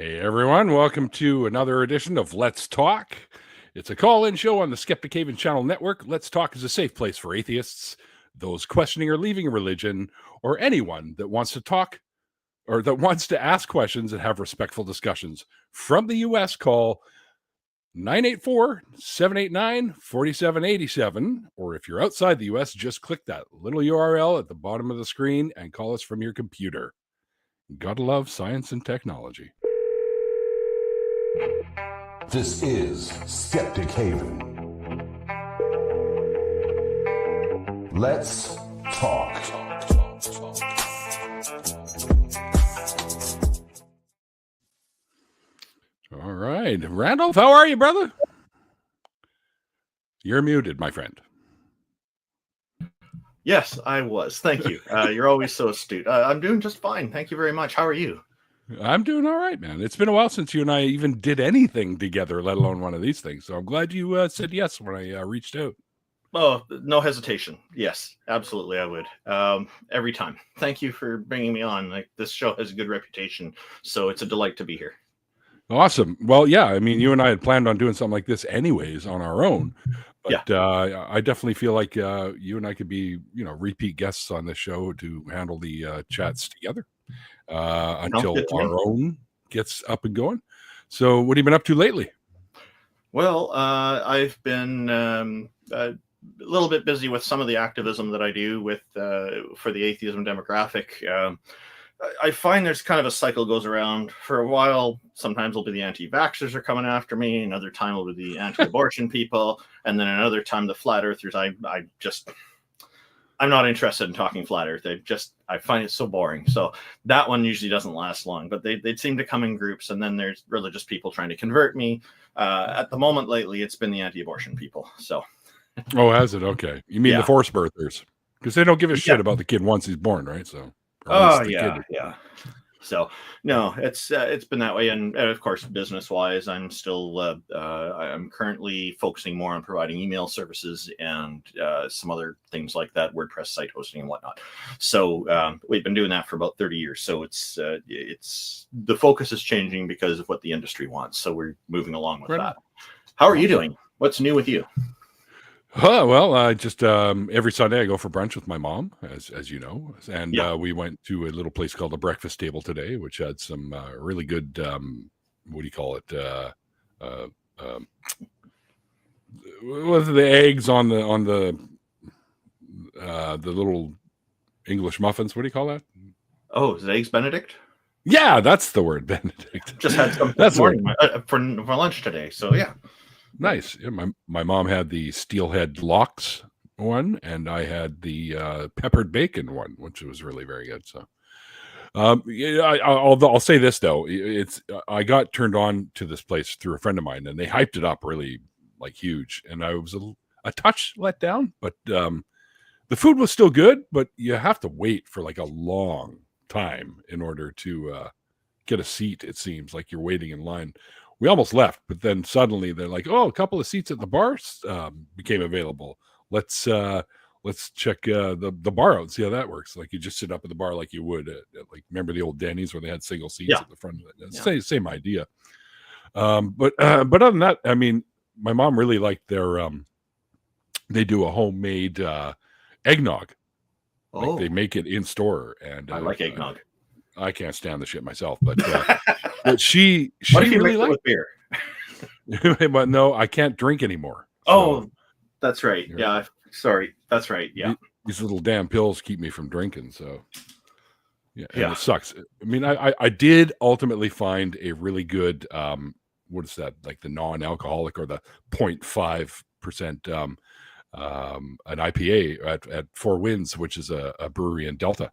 Hey everyone, welcome to another edition of Let's Talk. It's a call-in show on the Skeptic Haven channel network. Let's Talk is a safe place for atheists, those questioning or leaving religion, or anyone that wants to talk or that wants to ask questions and have respectful discussions. From the US, call 984-789-4787, or if you're outside the US, just click that little URL at the bottom of the screen and call us from your computer. Gotta love science and technology. This is Skeptic Haven. Let's talk. All right. Randolph, how are you, brother? You're muted, my friend. Yes, I was. Thank you. You're always so astute. I'm doing just fine. Thank you very much. How are you? I'm doing all right, man. It's been a while since you and I even did anything together, let alone one of these things. So I'm glad you said yes when I reached out. Oh, no hesitation. Yes, absolutely, I would. Every time. Thank you for bringing me on. Like, this show has a good reputation, so it's a delight to be here. Awesome. Well, yeah, I mean, you and I had planned on doing something like this anyways on our own. But yeah. I definitely feel like you and I could be, repeat guests on this show to handle the chats together until our own gets up and going. So what have you been up to lately? Well, I've been a little bit busy with some of the activism that I do with for the atheism demographic. I find there's kind of a cycle goes around. For a while, sometimes it'll be the anti-vaxxers are coming after me, another time it'll be the anti-abortion people, and then another time the flat earthers. I'm not interested in talking flat earth. I find it so boring. So that one usually doesn't last long, but they seem to come in groups, and then there's religious people trying to convert me. At the moment lately, it's been the anti-abortion people. So. Oh, has it? Okay. You mean the force birthers? Because they don't give a shit about the kid once he's born, right? So. Oh yeah. So no, it's been that way, and of course, business-wise, I'm still I'm currently focusing more on providing email services and some other things like that, WordPress site hosting and whatnot. So we've been doing that for about 30 years. So it's the focus is changing because of what the industry wants. So we're moving along with that. How are you doing? What's new with you? Well, I just every Sunday I go for brunch with my mom, as you know, and we went to a little place called the Breakfast Table today, which had some really good what do you call it? What are the eggs on the little English muffins? What do you call that? Oh, is it eggs Benedict? Yeah, that's the word, Benedict. Just had some this morning for lunch today, so yeah. Nice. Yeah, my mom had the steelhead lox one, and I had the peppered bacon one, which was really very good. So, I'll say this though, I got turned on to this place through a friend of mine, and they hyped it up really like huge, and I was a touch let down, but the food was still good, but you have to wait for like a long time in order to get a seat. It seems like you're waiting in line. We almost left, but then suddenly they're like, "Oh, a couple of seats at the bar became available. Let's check the bar out and see how that works." Like you just sit up at the bar like you would at like, remember the old Denny's where they had single seats at the front of it. Same idea. But other than that, I mean, my mom really liked their they do a homemade eggnog. Oh. Like they make it in store, and I like eggnog. I can't stand the shit myself, but but she really liked with beer. But no, I can't drink anymore. So, that's right. Yeah, sorry, that's right. Yeah, these little damn pills keep me from drinking. So yeah, it sucks. I mean, I did ultimately find a really good what is that, like the non-alcoholic or the 0.5% an IPA at Four Winds, which is a brewery in Delta.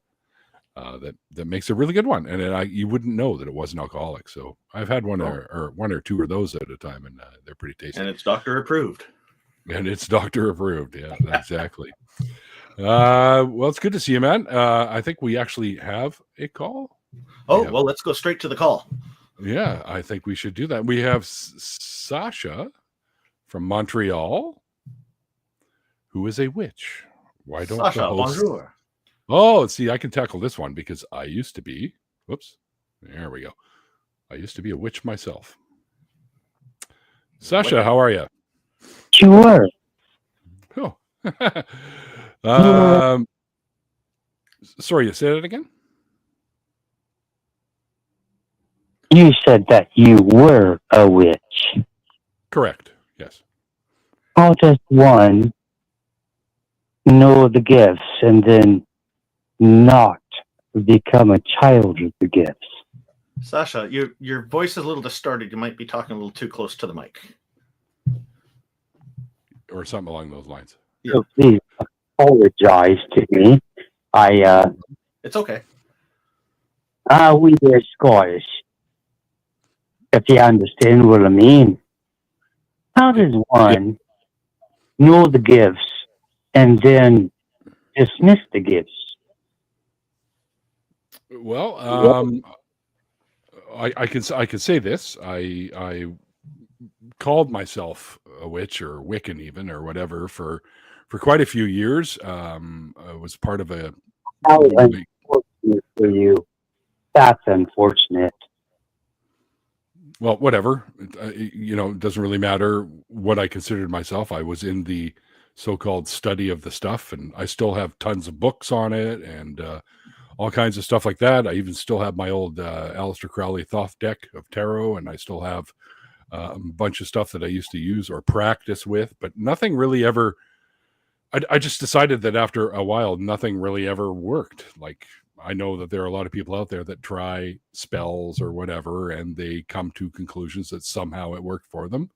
That makes a really good one, and you wouldn't know that it wasn't alcoholic. So I've had one or two of those at a time, and they're pretty tasty. And it's doctor approved. Yeah, exactly. Well, it's good to see you, man. I think we actually have a call. Well, let's go straight to the call. Yeah, I think we should do that. We have Sasha from Montreal, who is a witch. Why don't Sasha, the host... bonjour. Oh, see, I can tackle this one because I used to be. Whoops. There we go. I used to be a witch myself. Sasha, how are you? Sure. Oh. were- Sorry, you say that again? You said that you were a witch. Correct. Yes. How does one know the gifts and then not become a child of the gifts? Sasha, your voice is a little distorted. You might be talking a little too close to the mic. Or something along those lines. So please apologize to me. It's okay. We are Scottish. If you understand what I mean. How does one know the gifts and then dismiss the gifts? Well, I can say this. I called myself a witch or Wiccan even or whatever for quite a few years. I was part of a. How unfortunate for you. That's unfortunate. Well, whatever. It doesn't really matter what I considered myself. I was in the so-called study of the stuff, and I still have tons of books on it and all kinds of stuff like that. I even still have my old Aleister Crowley Thoth deck of tarot, and I still have a bunch of stuff that I used to use or practice with, but nothing really ever. I just decided that after a while, nothing really ever worked. Like, I know that there are a lot of people out there that try spells or whatever, and they come to conclusions that somehow it worked for them.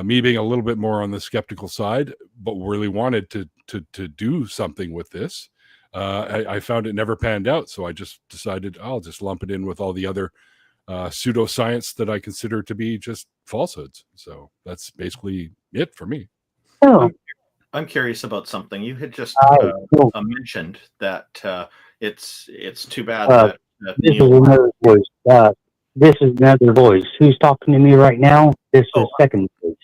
Me being a little bit more on the skeptical side, but really wanted to do something with this. I found it never panned out, so I just decided I'll just lump it in with all the other pseudoscience that I consider to be just falsehoods. So that's basically it for me. Oh, I'm curious about something. You had just mentioned that it's too bad that this is Neil. another voice. This is another voice. Who's talking to me right now? This is second voice.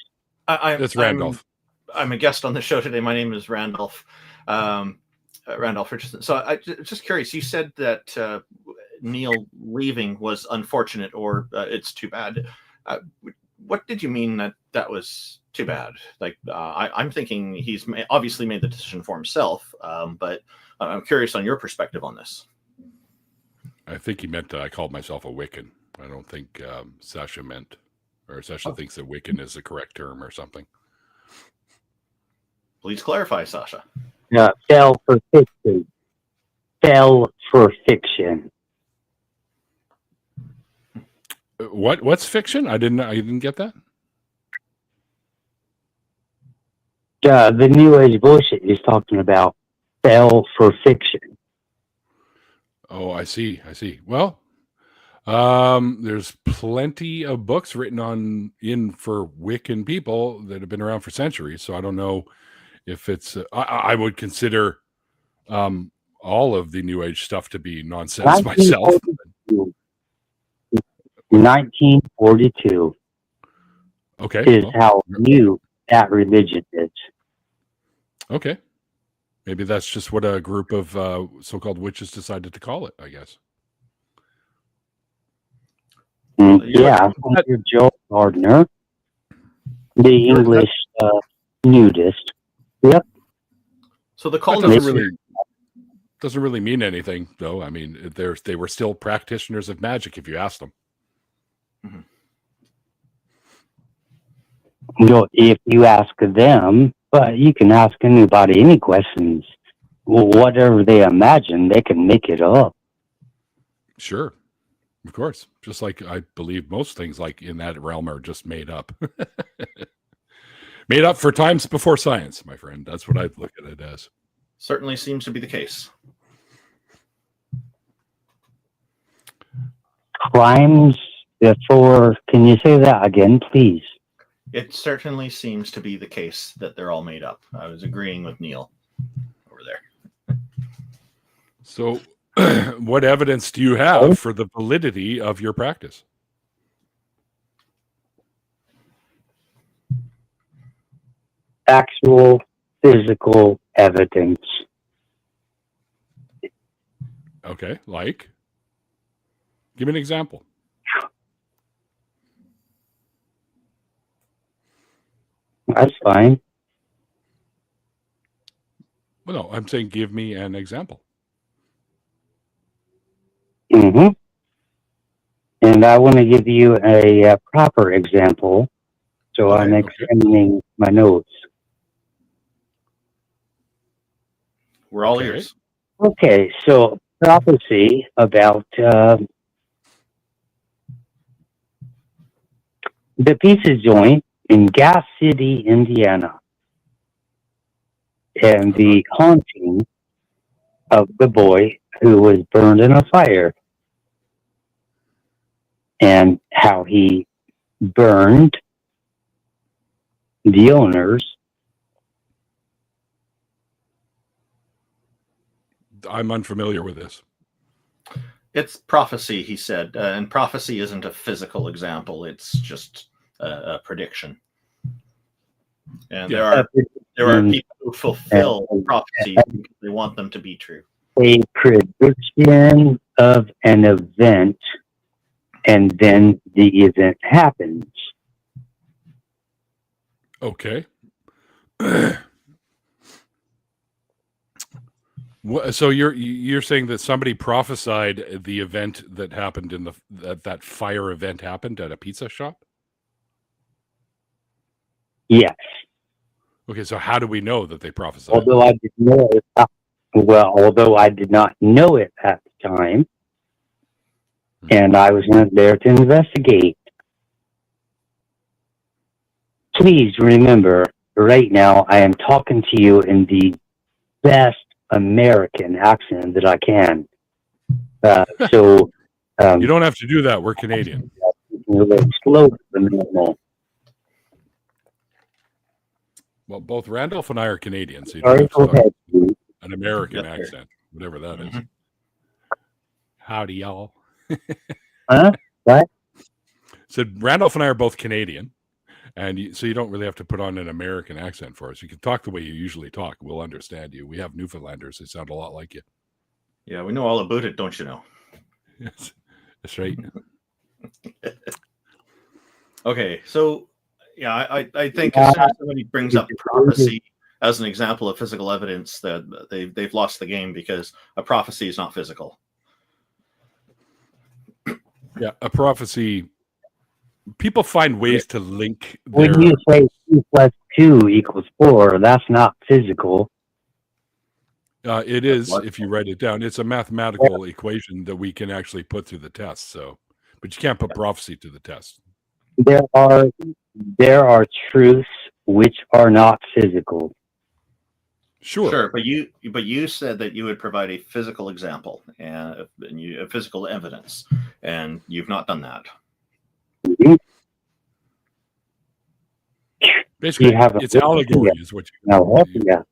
It's Randolph. I'm a guest on the show today. My name is Randolf Richardson. So I just curious. You said that Neil leaving was unfortunate, or it's too bad. What did you mean that was too bad? Like, I'm thinking he's obviously made the decision for himself, but I'm curious on your perspective on this. I think he meant that I called myself a Wiccan. I don't think Sasha meant, or Sasha thinks that Wiccan is the correct term or something. Please clarify, Sasha. Fell for fiction. Fell for fiction. What's fiction? I didn't get that. The New Age bullshit he's talking about fell for fiction. Oh, I see. Well, there's plenty of books written for Wiccan people that have been around for centuries. So I don't know if it's. I would consider all of the New Age stuff to be nonsense myself. 1942. Okay, is how new that religion is. Okay. Maybe that's just what a group of so-called witches decided to call it, I guess. Yeah, Joe Gardner, the English nudist. Yep. So the call doesn't really mean anything, though. I mean, they were still practitioners of magic, if you ask them. Mm-hmm. If you ask them, but you can ask anybody any questions. Whatever they imagine, they can make it up. Sure. Of course. Just like I believe most things like in that realm are just made up. Made up for times before science, my friend. That's what I look at it as. Certainly seems to be the case. Crimes before, can you say that again, please? It certainly seems to be the case that they're all made up. I was agreeing with Neil over there. So what evidence do you have for the validity of your practice? Actual physical evidence. Okay, like? Give me an example. that's fine. Well, no, I'm saying give me an example. Mm-hmm. And I want to give you a proper example. So I'm Okay. examining my notes. We're all Okay. ears. Okay, so prophecy about the pizza joint in Gas City, Indiana, and the haunting of the boy who was burned in a fire, and how he burned the owners. I'm unfamiliar with this. It's prophecy, he said, and prophecy isn't a physical example. It's just a prediction. And Yeah. there are people who fulfill prophecy because they want them to be true. A prediction of an event, and then the event happens. Okay. So you're saying that somebody prophesied the event that happened in that fire event happened at a pizza shop? Yes. Okay, so how do we know that they prophesied? Although I did know it, although I did not know it at the time, and I was not there to investigate. Please remember, right now I am talking to you in the best American accent that I can. So you don't have to do that. We're Canadian. Slow than normal. Well, both Randolph and I are Canadians, so you Sorry, don't go have to ahead. talk an American Yes, sir. accent, whatever that is. Howdy, y'all. Huh? What? Said Randolph and I are both Canadian, and so you don't really have to put on an American accent for us. You can talk the way you usually talk. We'll understand you. We have Newfoundlanders. They sound a lot like you. Yeah, we know all about it, don't you know? Yes, that's right. Okay, so yeah, I think as soon as somebody brings up prophecy as an example of physical evidence, that they've lost the game, because a prophecy is not physical. Yeah, a prophecy. People find ways to link When their. you say 2 plus 2 equals 4, that's not physical. It is, if you write it down. It's a mathematical equation that we can actually put through the test. So, but you can't put prophecy to the test. There are truths which are not physical. Sure. But you said that you would provide a physical example and a physical evidence, and you've not done that. Basically, it's allegory, is what you.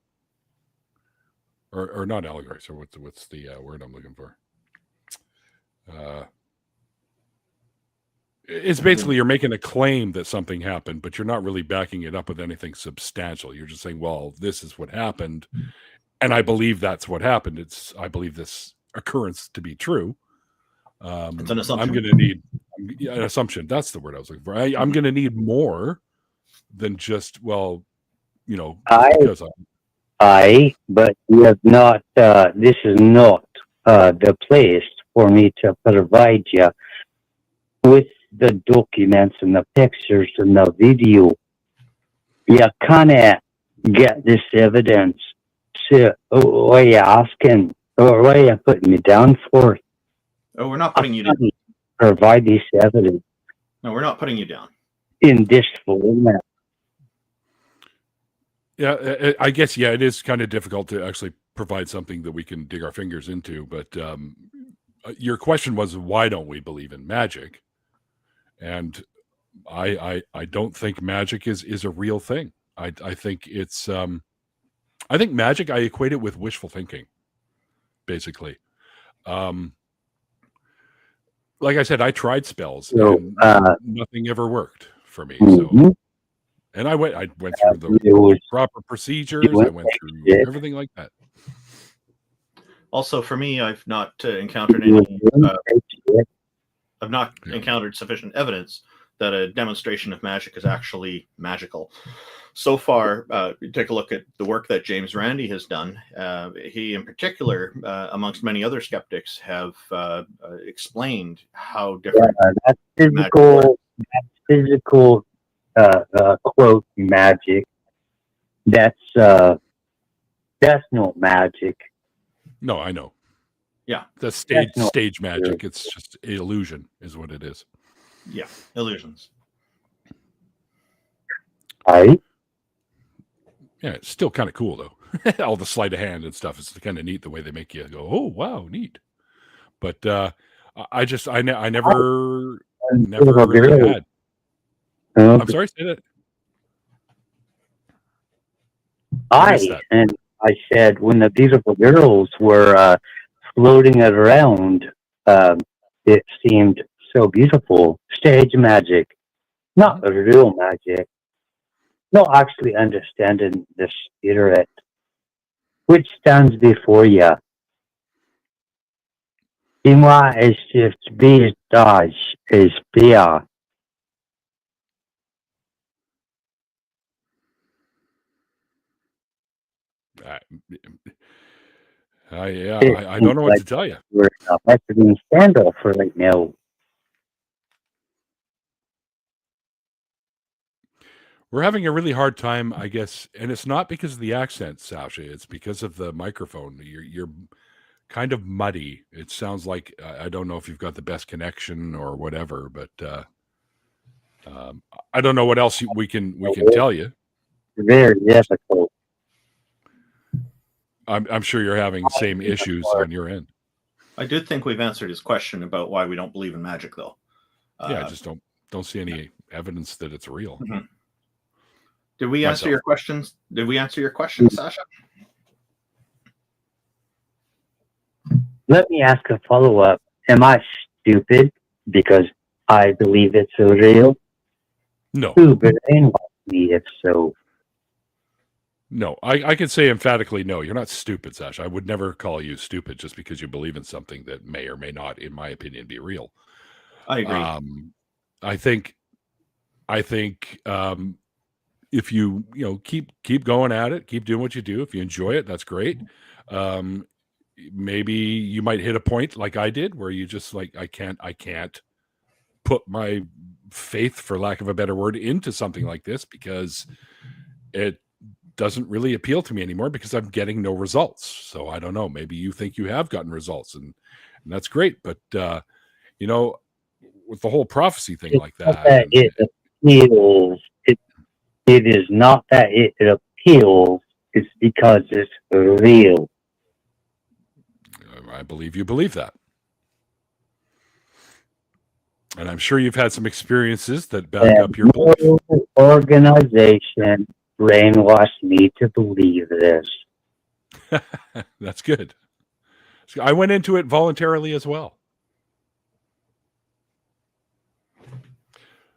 Or not allegory. So what's the word I'm looking for? It's basically you're making a claim that something happened, but you're not really backing it up with anything substantial. You're just saying, well, this is what happened, and I believe that's what happened. I believe this occurrence to be true. It's an assumption. I'm going to need an assumption. That's the word I was looking for. I'm going to need more than just, well, because but you have not, this is not the place for me to provide you with the documents and the pictures and the video. You cannot get this evidence. So, what are you asking? Or what are you putting me down for? Oh, we're not putting you down. Provide this evidence. No, we're not putting you down. In this format. Yeah, I guess, it is kind of difficult to actually provide something that we can dig our fingers into. But your question was, why don't we believe in magic? And I don't think magic is a real thing. I think it's I think magic, I equate it with wishful thinking, basically. Like I said, I tried spells and nothing ever worked for me. So, and I went through the proper procedures. I went through everything like that. Also, for me, I've not encountered any. I've not encountered sufficient evidence that a demonstration of magic is actually magical. So far, take a look at the work that James Randi has done. He, in particular, amongst many other skeptics, have explained how different that's physical quote magic. That's not magic. No, I know. Yeah, that's stage magic. It's just illusion, is what it is. Yeah, illusions. Right. Yeah, it's still kind of cool though. All the sleight of hand and stuff is kind of neat the way they make you go, "Oh wow, neat." But I never really had. I'm sorry, say that. And I said when the beautiful girls were floating it around, it seemed so beautiful. Stage magic, not real magic. Not actually understanding the spirit which stands before you. Dis-moi, est-ce que visage espia? I don't know what to tell you. We're in scandal for right now. We're having a really hard time, I guess, and it's not because of the accent, Sasha. It's because of the microphone. You're kind of muddy. It sounds like I don't know if you've got the best connection or whatever, but I don't know what else we can tell you. Very difficult. I'm sure you're having the same issues on your end. I do think we've answered his question about why we don't believe in magic, though. Yeah, I just don't see any evidence that it's real. Mm-hmm. Did we answer your questions? Did we answer your questions, Sasha? Let me ask a follow-up. Am I stupid because I believe it's real? No. Who brainwashed me if so? No, I can say emphatically no. You're not stupid, Sasha. I would never call you stupid just because you believe in something that may or may not, in my opinion, be real. I agree. I think if you keep going at it, keep doing what you do. If you enjoy it, that's great. Maybe you might hit a point like I did where you just like, I can't put my faith, for lack of a better word, into something like this because it doesn't really appeal to me anymore because I'm getting no results. So I don't know. Maybe you think you have gotten results and that's great. But, with the whole prophecy thing like that. It appeals. It is not that it appeals. It's because it's real. I believe you believe that. And I'm sure you've had some experiences that back up your belief. Organization brainwashed me to believe this. That's good. I went into it voluntarily as well.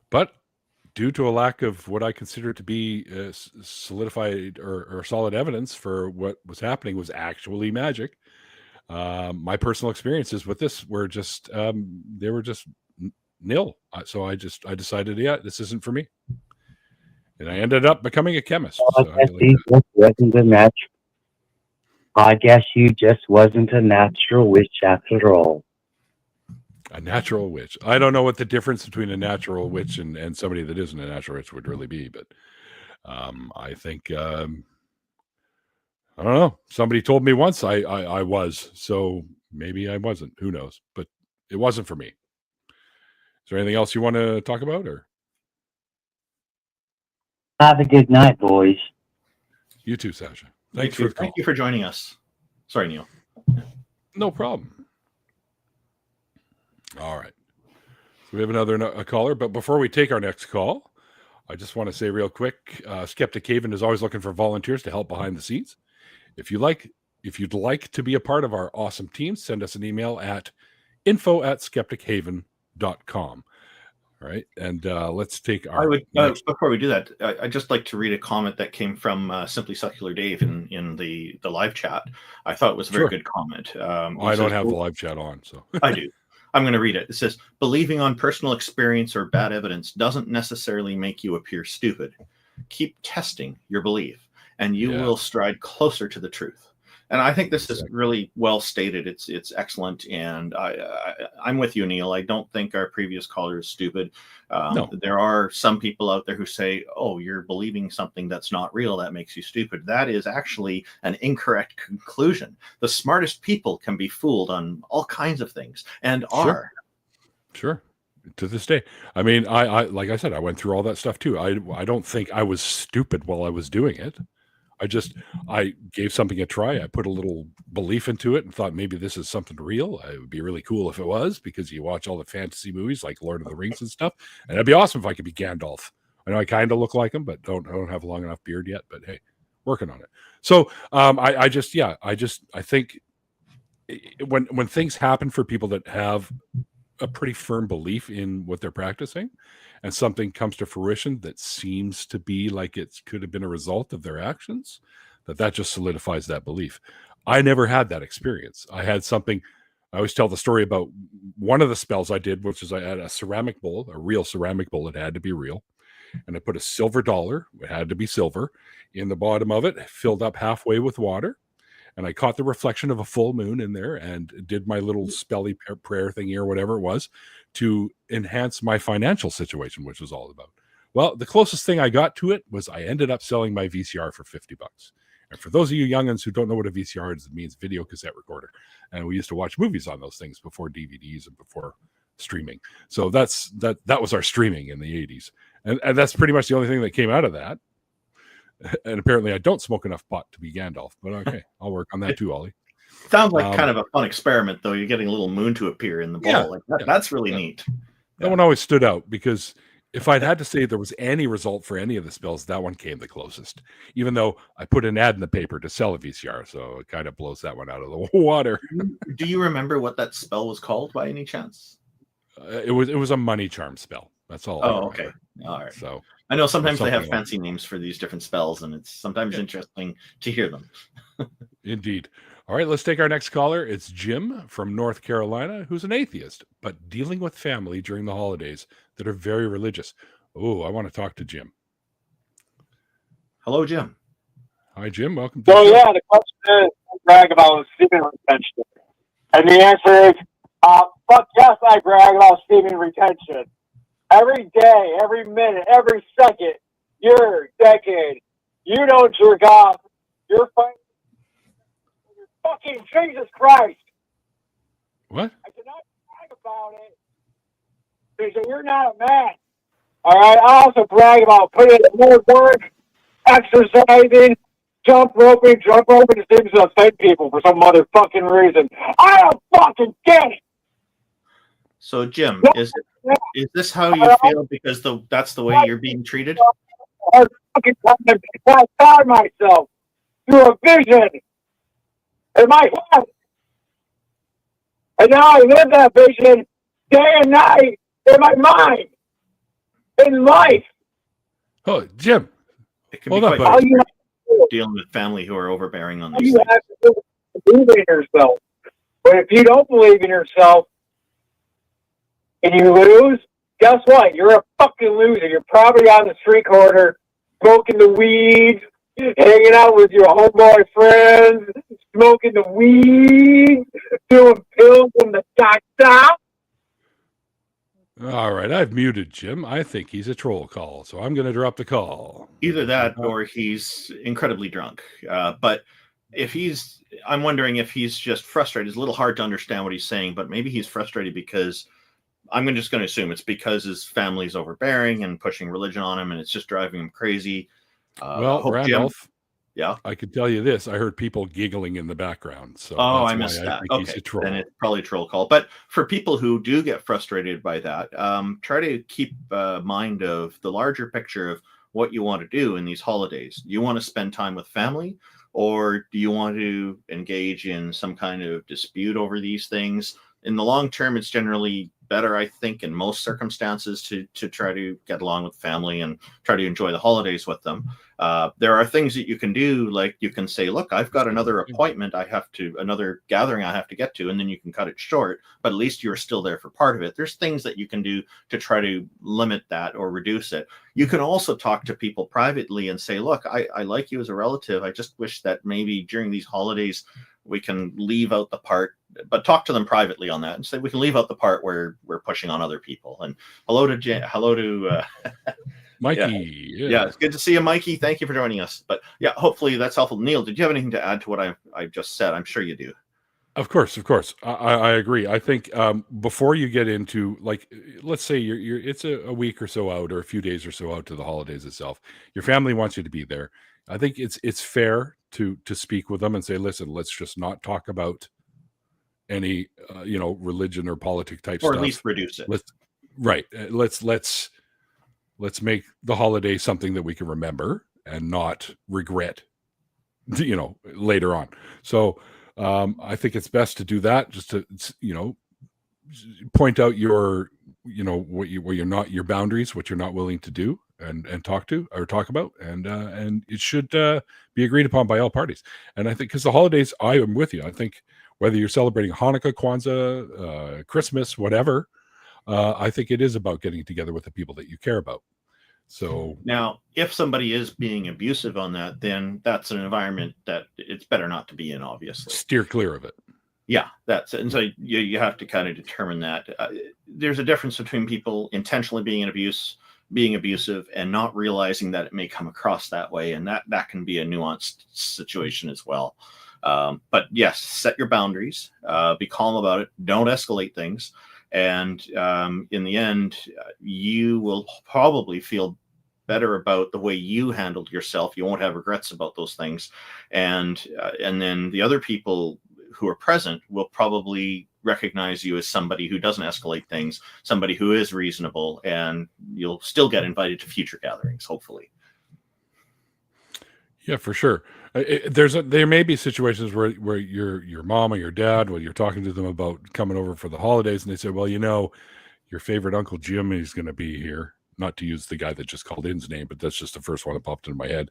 But due to a lack of what I consider to be solidified or solid evidence for what was happening was actually magic, my personal experiences with this were just they were just nil. So I decided, this isn't for me, and I ended up becoming a chemist. I guess you just wasn't a natural witch after all. A natural witch. I don't know what the difference between a natural witch and somebody that isn't a natural witch would really be, but I think I don't know. Somebody told me once I was, so maybe I wasn't. Who knows? But it wasn't for me. Is there anything else you want to talk about, or? Have a good night, boys. You too, Sasha. Thank you for joining us. Sorry, Neil. No problem. All right. So we have a caller, but before we take our next call, I just want to say real quick, Skeptic Haven is always looking for volunteers to help behind the scenes. If you'd like to be a part of our awesome team, send us an email at info@skeptichaven.com. All right. And let's take our before we do that, I'd just like to read a comment that came from Simply Secular Dave in the live chat. I thought it was a very good comment. I don't have the live chat on, so I do. I'm going to read it. It says, believing on personal experience or bad evidence doesn't necessarily make you appear stupid. Keep testing your belief, and you will stride closer to the truth. And I think this is really well stated. It's excellent, and I'm with you, Neil. I don't think our previous caller is stupid. No. There are some people out there who say, "Oh, you're believing something that's not real. That makes you stupid." That is actually an incorrect conclusion. The smartest people can be fooled on all kinds of things, and are. Sure. To this day. I mean, I like I said, I went through all that stuff too. I don't think I was stupid while I was doing it. I gave something a try. I put a little belief into it and thought maybe this is something real. It would be really cool if it was, because you watch all the fantasy movies like Lord of the Rings and stuff. And it'd be awesome if I could be Gandalf. I know I kind of look like him, but don't have a long enough beard yet. But hey, working on it. So I think when things happen for people that have a pretty firm belief in what they're practicing, and something comes to fruition that seems to be like it could have been a result of their actions, that just solidifies that belief. I never had that experience. I had something. I always tell the story about one of the spells I did, which is I had a ceramic bowl, a real ceramic bowl. It had to be real. And I put a silver dollar, it had to be silver, in the bottom of it, filled up halfway with water. And I caught the reflection of a full moon in there and did my little spelly prayer thingy or whatever it was to enhance my financial situation, which was all about. Well, the closest thing I got to it was I ended up selling my VCR for $50. And for those of you youngins who don't know what a VCR is, it means video cassette recorder. And we used to watch movies on those things before DVDs and before streaming. So that was our streaming in the 80s. And that's pretty much the only thing that came out of that. And apparently I don't smoke enough pot to be Gandalf, but okay, I'll work on that too, Ollie. Sounds like kind of a fun experiment, though. You're getting a little moon to appear in the bowl. That's really neat. That one always stood out, because if I'd had to say there was any result for any of the spells, that one came the closest, even though I put an ad in the paper to sell a VCR. So it kind of blows that one out of the water. Do you remember what that spell was called by any chance? It was a money charm spell. That's all. Oh, okay. All right. So I know sometimes they have like fancy names for these different spells, and it's sometimes interesting to hear them. Indeed. All right, let's take our next caller. It's Jim from North Carolina, who's an atheist, but dealing with family during the holidays that are very religious. Oh, I want to talk to Jim. Hello, Jim. Hi, Jim. Welcome to the show. Yeah, the question is, brag about semen retention. And the answer is, fuck yes, I brag about semen retention. Every day, every minute, every second, year, decade, you don't jerk off. You're fucking Jesus Christ. What? I cannot brag about it because you're not a man. All right. I also brag about putting in more work, exercising, jump roping to seems to offend people for some motherfucking reason. I don't fucking get it. So, Jim, is this how you feel because that's the way you're being treated? I found myself through a vision in my head. And now I live that vision day and night in my mind, in life. Oh, Jim. It can be quite dealing with family who are overbearing on these things. You have to believe in yourself. But if you don't believe in yourself, and you lose, guess what? You're a fucking loser. You're probably on the street corner, smoking the weed, hanging out with your homeboy friends, smoking the weed, doing pills from the doctor. All right, I've muted Jim. I think he's a troll call, so I'm going to drop the call. Either that or he's incredibly drunk. But I'm wondering if he's just frustrated. It's a little hard to understand what he's saying, but maybe he's frustrated because I'm just going to assume it's because his family's overbearing and pushing religion on him, and it's just driving him crazy. Well, Randolph, yeah, I could tell you this. I heard people giggling in the background. So I missed that. He's a troll. Then it's probably a troll call. But for people who do get frustrated by that, try to keep mind of the larger picture of what you want to do in these holidays. Do you want to spend time with family, or do you want to engage in some kind of dispute over these things? in the long term, it's generally better, I think, in most circumstances to try to get along with family and try to enjoy the holidays with them. There are things that you can do, like you can say, look, I've got another appointment, another gathering I have to get to, and then you can cut it short, but at least you're still there for part of it. There's things that you can do to try to limit that or reduce it. You can also talk to people privately and say, look, I like you as a relative. I just wish that maybe during these holidays we can leave out the part, but talk to them privately on that and say we can leave out the part where we're pushing on other people. And hello to Mikey. Yeah, it's good to see you, Mikey. Thank you for joining us. But yeah, hopefully that's helpful. Neil, did you have anything to add to what I just said? I'm sure you do. Of course. I agree. I think before you get into, like, let's say it's a week or so out or a few days or so out to the holidays itself. Your family wants you to be there. I think it's fair to speak with them and say, listen, let's just not talk about any religion or politic type stuff. Or at least reduce it. Let's make the holiday something that we can remember and not regret, later on. So I think it's best to do that, just to point out your your boundaries, what you're not willing to do and talk about, and it should be agreed upon by all parties. And I think because the holidays, I am with you. I think whether you're celebrating Hanukkah, Kwanzaa, Christmas, whatever, I think it is about getting together with the people that you care about. So now, if somebody is being abusive on that, then that's an environment that it's better not to be in, obviously. Steer clear of it. Yeah, that's it. And so you have to kind of determine that. There's a difference between people intentionally being abusive and not realizing that it may come across that way. And that can be a nuanced situation as well. But yes, set your boundaries, be calm about it. Don't escalate things. And in the end, you will probably feel better about the way you handled yourself. You won't have regrets about those things. And then the other people who are present will probably recognize you as somebody who doesn't escalate things, somebody who is reasonable, and you'll still get invited to future gatherings, hopefully. Yeah, for sure. There may be situations where your mom or your dad, when you're talking to them about coming over for the holidays, and they say, well, your favorite Uncle Jim is going to be here. Not to use the guy that just called in's name, but that's just the first one that popped into my head.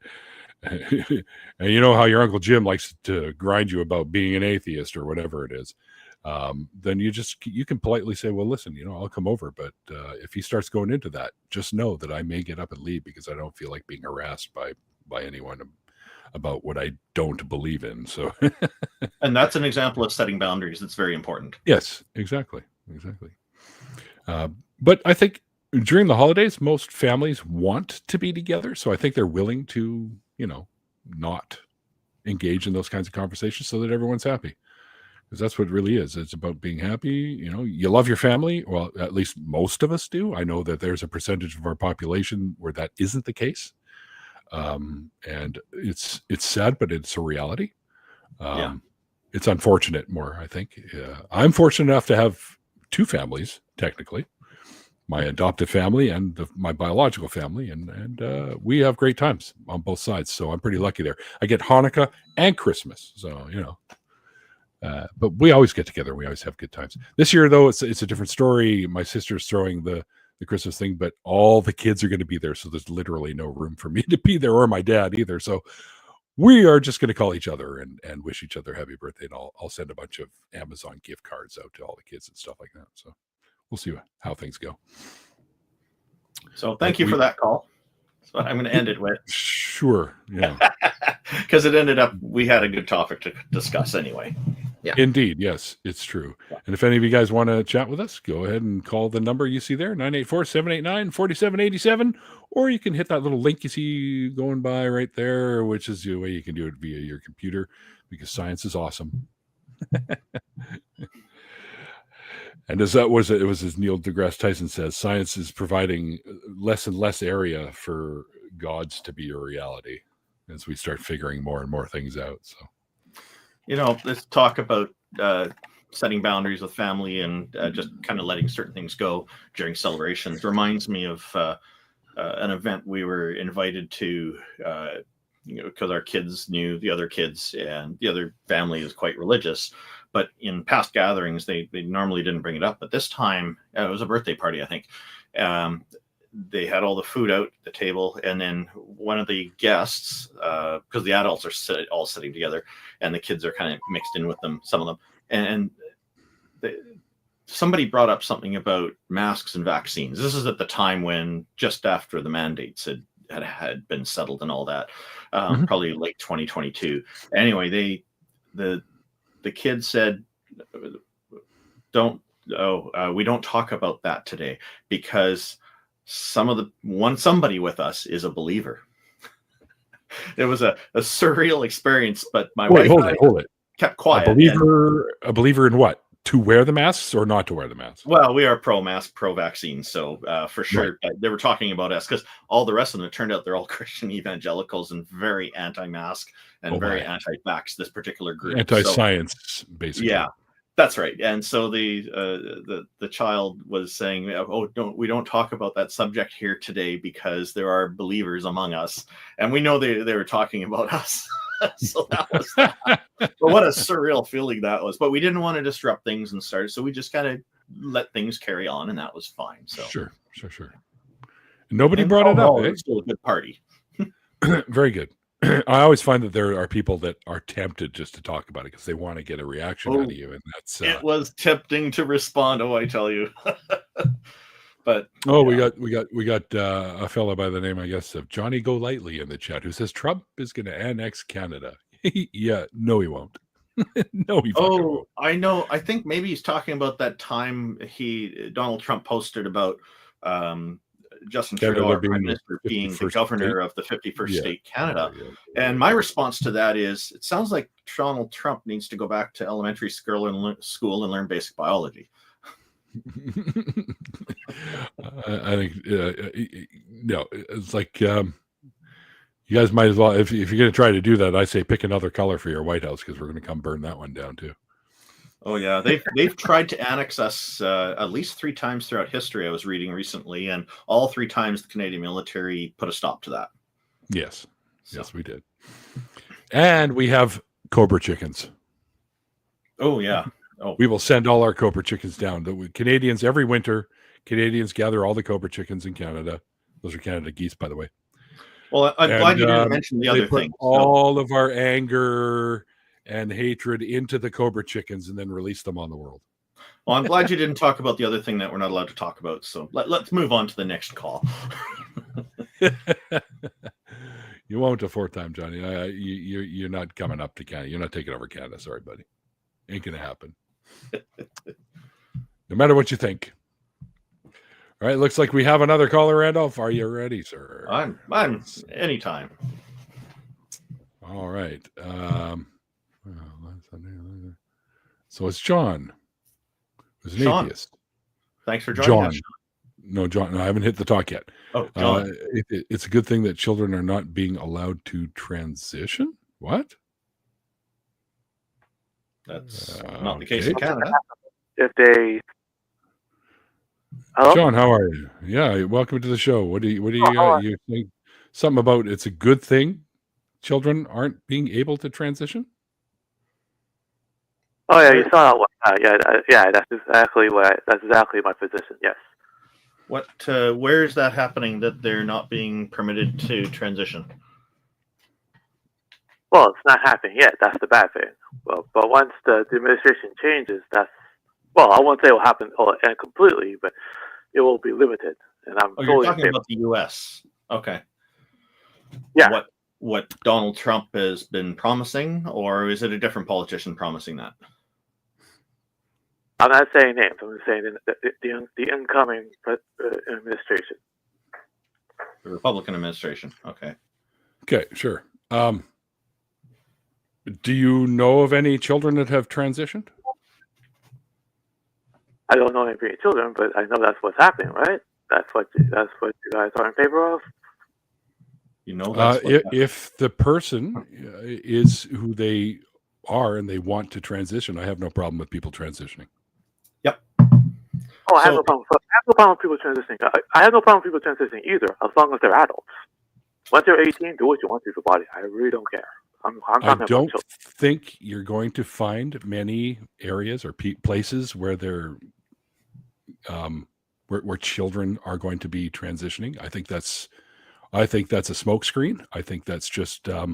And you know how your Uncle Jim likes to grind you about being an atheist or whatever it is. Then you can politely say, well, listen, I'll come over, but if he starts going into that, just know that I may get up and leave because I don't feel like being harassed by anyone about what I don't believe in. So, and that's an example of setting boundaries. That's very important. Yes, exactly. But I think during the holidays, most families want to be together. So I think they're willing to, not engage in those kinds of conversations so that everyone's happy. Because that's what it really is. It's about being happy. You love your family. Well, at least most of us do. I know that there's a percentage of our population where that isn't the case. And it's sad, but it's a reality. It's unfortunate more, I think. I'm fortunate enough to have two families, technically, my adoptive family and my biological family. And we have great times on both sides. So I'm pretty lucky there. I get Hanukkah and Christmas. So, but we always get together. We always have good times. This year, though, it's a different story. My sister's throwing the Christmas thing, but all the kids are going to be there. So there's literally no room for me to be there or my dad either. So we are just going to call each other and wish each other happy birthday. And I'll send a bunch of Amazon gift cards out to all the kids and stuff like that. So we'll see how things go. So thank you for that call. That's what I'm going to end it with. Sure. Yeah. Because it ended up, we had a good topic to discuss anyway. Yeah. Indeed. Yes, it's true. Yeah. And if any of you guys want to chat with us, go ahead and call the number you see there, 984-789-4787, or you can hit that little link you see going by right there, which is the way you can do it via your computer, because science is awesome. And it was as Neil deGrasse Tyson says, science is providing less and less area for gods to be a reality as we start figuring more and more things out. So, let's talk about setting boundaries with family and just kind of letting certain things go during celebrations. Reminds me of an event we were invited to, because our kids knew the other kids and the other family is quite religious. but in past gatherings, they normally didn't bring it up. But this time, it was a birthday party, I think. They had all the food out at the table, and then one of the guests, because the adults are all sitting together, and the kids are kind of mixed in with them, some of them, and somebody brought up something about masks and vaccines. This is at the time when just after the mandates had been settled and all that, probably late 2022. Anyway, the kids said, we don't talk about that today because somebody with us is a believer. It was a surreal experience, but my wife hold it. kept quiet. A believer in what? To wear the masks or not to wear the masks? Well, we are pro-mask, pro-vaccine, so for sure. Right. They were talking about us because all the rest of them, it turned out they're all Christian evangelicals and very anti-mask and very anti-vax, this particular group. Anti-science, basically. Yeah, that's right. And so the child was saying, we don't talk about that subject here today because there are believers among us. And we know they were talking about us. So that was but what a surreal feeling that was. But we didn't want to disrupt things and start, so we just kind of let things carry on, and that was fine. So sure. Nobody brought it up. It was still a good party. Very good. I always find that there are people that are tempted just to talk about it because they want to get a reaction out of you, and that's it was tempting to respond. I tell you. But we got a fellow by the name, I guess, of Johnny Go Lightly in the chat who says Trump is going to annex Canada. Yeah, no, he won't. No, he won't. I know. I think maybe he's talking about that time Donald Trump posted about Justin Trudeau, our Prime Minister, being the governor of the 51st state, Canada. And my response to that is, it sounds like Donald Trump needs to go back to elementary school and learn basic biology. I think no, it's like you guys might as well, if you're going to try to do that, I say pick another color for your White House because we're going to come burn that one down too. Oh yeah, they've tried to annex us at least 3 times throughout history. I was reading recently, and all 3 times the Canadian military put a stop to that. Yes, we did, and we have Cobra chickens. Oh yeah. Oh. We will send all our Cobra chickens down. The Canadians, every winter, Canadians gather all the Cobra chickens in Canada. Those are Canada geese, by the way. Well, I'm glad you didn't mention the other thing. All of our anger and hatred into the Cobra chickens and then release them on the world. Well, I'm glad you didn't talk about the other thing that we're not allowed to talk about. So let's move on to the next call. You won't a 4th time, Johnny. You're not coming up to Canada. You're not taking over Canada. Sorry, buddy. Ain't going to happen. No matter what you think. All right, looks like we have another caller, Randolph. Are you ready, sir? I'm anytime. All right. So it's John, who's an atheist. Thanks for joining us. No, John. No, I haven't hit the talk yet. Oh, John. It's a good thing that children are not being allowed to transition. What? That's not the case in Canada. If they, hello? John, how are you? Yeah, welcome to the show. What do you think? Something about it's a good thing children aren't being able to transition? Oh yeah, you saw that one. Yeah. That's exactly my position. Yes. What? Where is that happening? That they're not being permitted to transition? Well, it's not happening yet. That's the bad thing. Well, but once the administration changes, I won't say it will happen and completely, but it will be limited. And I'm you're talking about the U.S. Okay. Yeah. What Donald Trump has been promising, or is it a different politician promising that? I'm not saying names. I'm just saying the incoming administration. The Republican administration. Okay. Okay, sure. Do you know of any children that have transitioned? I don't know any children, but I know that's what's happening, right? That's what you guys are in favor of. You know, if the person is who they are and they want to transition, I have no problem with people transitioning. Yep. Oh, I have no problem. I have no problem with people transitioning. I have no problem with people transitioning either, as long as they're adults. Once you're 18, do what you want to your body. I really don't care. I'm I talking about don't children. think you're going to find many areas or places where they're where children are going to be transitioning. I think that's a smokescreen. I think that's just what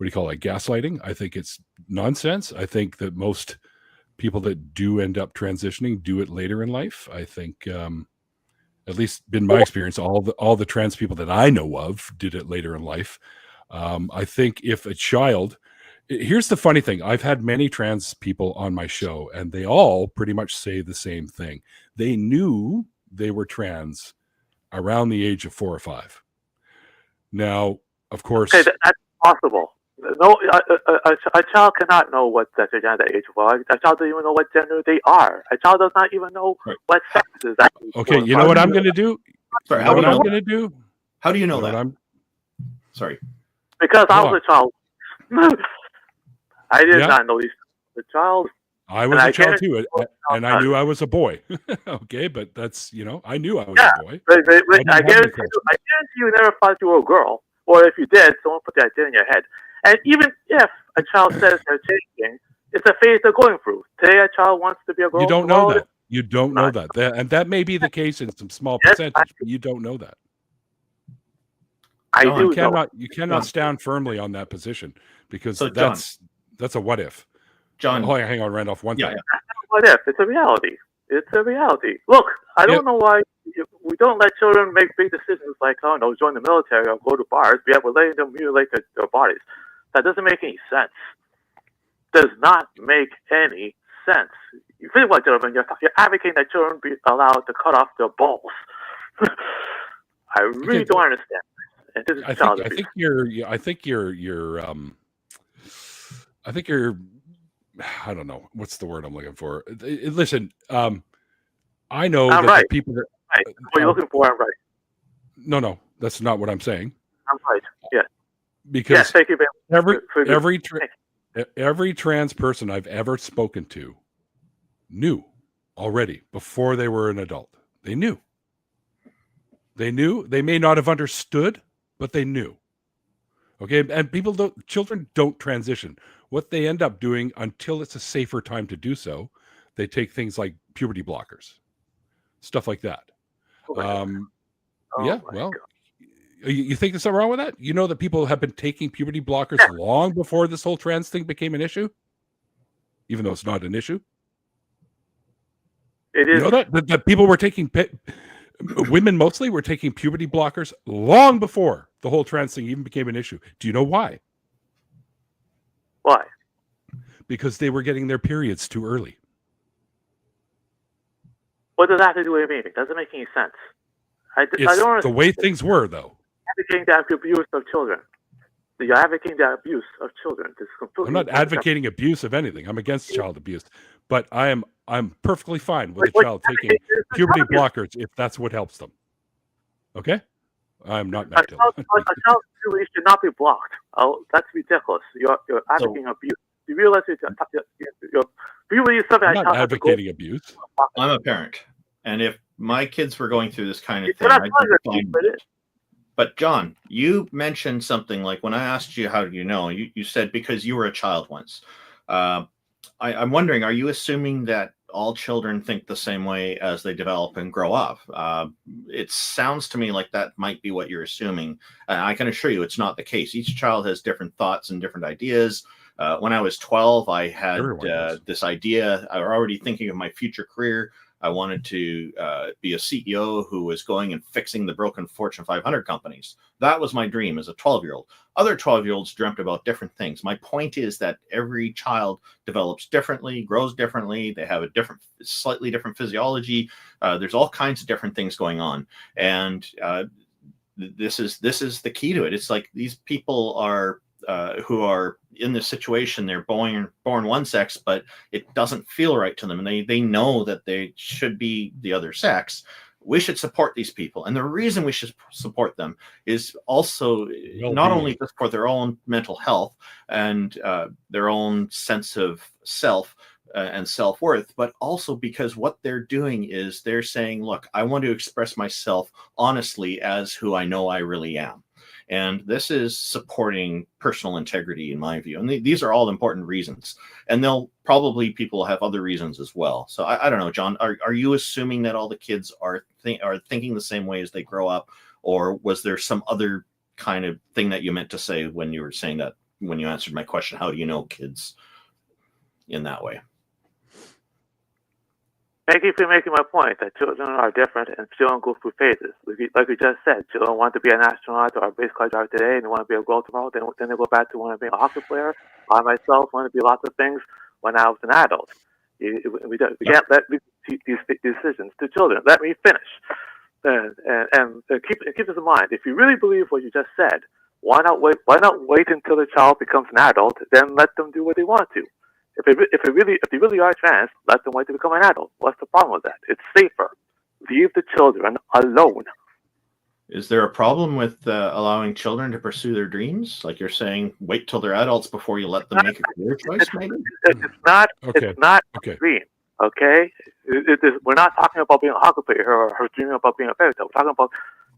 do you call it, gaslighting. I think it's nonsense. I think that most people that do end up transitioning do it later in life. I think at least in my experience, all the trans people that I know of did it later in life. I think if a child, here's the funny thing, I've had many trans people on my show, and they all pretty much say the same thing. They knew they were trans around the age of 4 or 5. Now, of course, Okay, that's possible. No, a child cannot know what sex they're at the age of 4. A child doesn't even know what gender they are. A child does not even know what sex is. Okay, you know what I'm going to do? Sorry, You know what I'm going to do? How do you know You know that? what Sorry. Because I was a child. I did Yeah. not know these. The child. I was a child too, and I knew I was a boy. Okay, but that's, I knew I was a boy. But didn't I have any guarantee questions. you never thought you were a girl. Or if you did, someone put that idea in your head. And even if a child says they're changing, it's a phase they're going through. Today, a child wants to be a girl. You don't know tomorrow, that. You don't know that. And that may be the case in some small Yes, percentage, but you don't know that. I John, do know. You cannot stand firmly on that position, because So, John, that's a what if. John, Oh, hang on, Randolph. One thing. What if? It's a reality. It's a reality. Look, I don't know why we don't let children make big decisions like, oh no, join the military or go to bars. We're letting them mutilate their bodies. That doesn't make any sense. Does not make any sense. You think about children, you're advocating that children be allowed to cut off their balls. I really don't understand. And this is child abuse. I think you're I don't know what's the word I'm looking for. Listen, I know I'm that right. the people that Right. What you're looking for, I'm right. no, that's not what I'm saying. I'm right. Yeah. Because Yes, thank you very much. every trans person I've ever spoken to knew already before they were an adult. They knew. They knew. They may not have understood, but they knew. Okay, and children don't transition. What they end up doing, until it's a safer time to do so, they take things like puberty blockers, stuff like that. Yeah, well, you think there's something wrong with that? You know that people have been taking puberty blockers long before this whole trans thing became an issue, even though it's not an issue. It is. You know that people were taking women mostly were taking puberty blockers long before the whole trans thing even became an issue. Do you know why? Why? Because they were getting their periods too early. What does that have to do with anything? It doesn't make any sense. I don't understand. The way things were, though. Advocating the abuse of children. You're advocating the abuse of children. This is completely. I'm not advocating abuse of anything. I'm against child abuse, but I'm perfectly fine with a child taking puberty blockers if that's what helps them. Okay, I'm not. A child's puberty should not be blocked. Oh, that's ridiculous. You're advocating abuse. You realize your puberty is something. I'm not advocating abuse. I'm a parent, and if my kids were going through this kind of thing, But I'd be fine with it. But John, you mentioned something like, when I asked you how do you know, you said because you were a child once. I'm wondering, are you assuming that all children think the same way as they develop and grow up? It sounds to me like that might be what you're assuming. I can assure you it's not the case. Each child has different thoughts and different ideas. When I was 12, I had this idea. I was already thinking of my future career. I wanted to be a CEO who was going and fixing the broken Fortune 500 companies. That was my dream as a 12-year-old. Other 12-year-olds dreamt about different things. My point is that every child develops differently, grows differently. They have a slightly different physiology. There's all kinds of different things going on. And this is the key to it. It's like these people are who are in this situation, they're born one sex, but it doesn't feel right to them. And they know that they should be the other sex. We should support these people. And the reason we should support them is also not only just for their own mental health and their own sense of self and self-worth, but also because what they're doing is they're saying, look, I want to express myself honestly as who I know I really am. And this is supporting personal integrity, in my view. And these are all important reasons. And people have other reasons as well. So I don't know, John, are you assuming that all the kids are thinking the same way as they grow up? Or was there some other kind of thing that you meant to say when you were saying that, when you answered my question, how do you know kids in that way? Thank you for making my point that children are different and children go through phases. Like we just said, children want to be an astronaut or a race car driver today and they want to be a girl tomorrow. Then they go back to want to be a hockey player. I myself want to be lots of things when I was an adult. We can't let these decisions to children. Let me finish. And keep this in mind. If you really believe what you just said, why not wait until the child becomes an adult, then let them do what they want to. If they really are trans, let them wait to become an adult. What's the problem with that? It's safer. Leave the children alone. Is there a problem with allowing children to pursue their dreams? Like you're saying, wait till they're adults before you let them make a career choice, maybe? It's not Okay. a dream, okay? We're not talking about being a hockey player or dreaming about being a fairy tale. We're talking about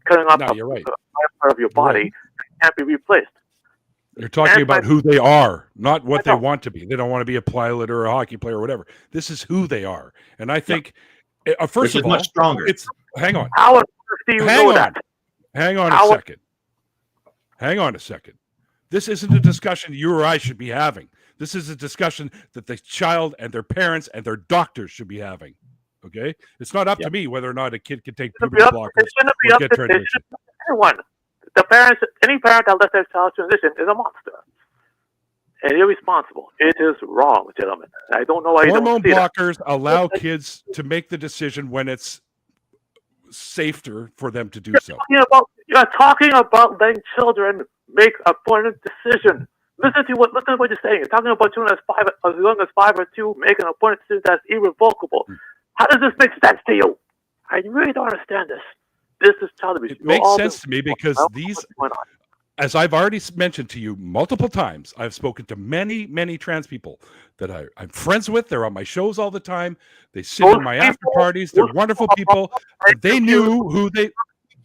cutting off No, you're right. a part of your body that can't be replaced. You're talking about who they are, not what they want to be. They don't want to be a pilot or a hockey player or whatever. This is who they are. And I think, first of all, much stronger. Hang on. How on earth do you know that? Hang on a second. Hang on a second. This isn't a discussion you or I should be having. This is a discussion that the child and their parents and their doctors should be having. Okay? It's not up to me whether or not a kid can take puberty blockers or get transition. Anyone. Any parent that lets their child transition is a monster. And irresponsible. It is wrong, gentlemen. I don't know why you don't see blockers allow kids to make the decision when it's safer for them to do so. You're talking about letting children make a important decision. Listen to what you're saying. You're talking about children as young as 5 or 2 making an important decision that's irrevocable. How does this make sense to you? I really don't understand this. This is child abuse. It makes sense to me because as I've already mentioned to you multiple times, I've spoken to many, many trans people that I'm friends with. They're on my shows all the time. They sit in my after parties. They're wonderful people. They knew who they...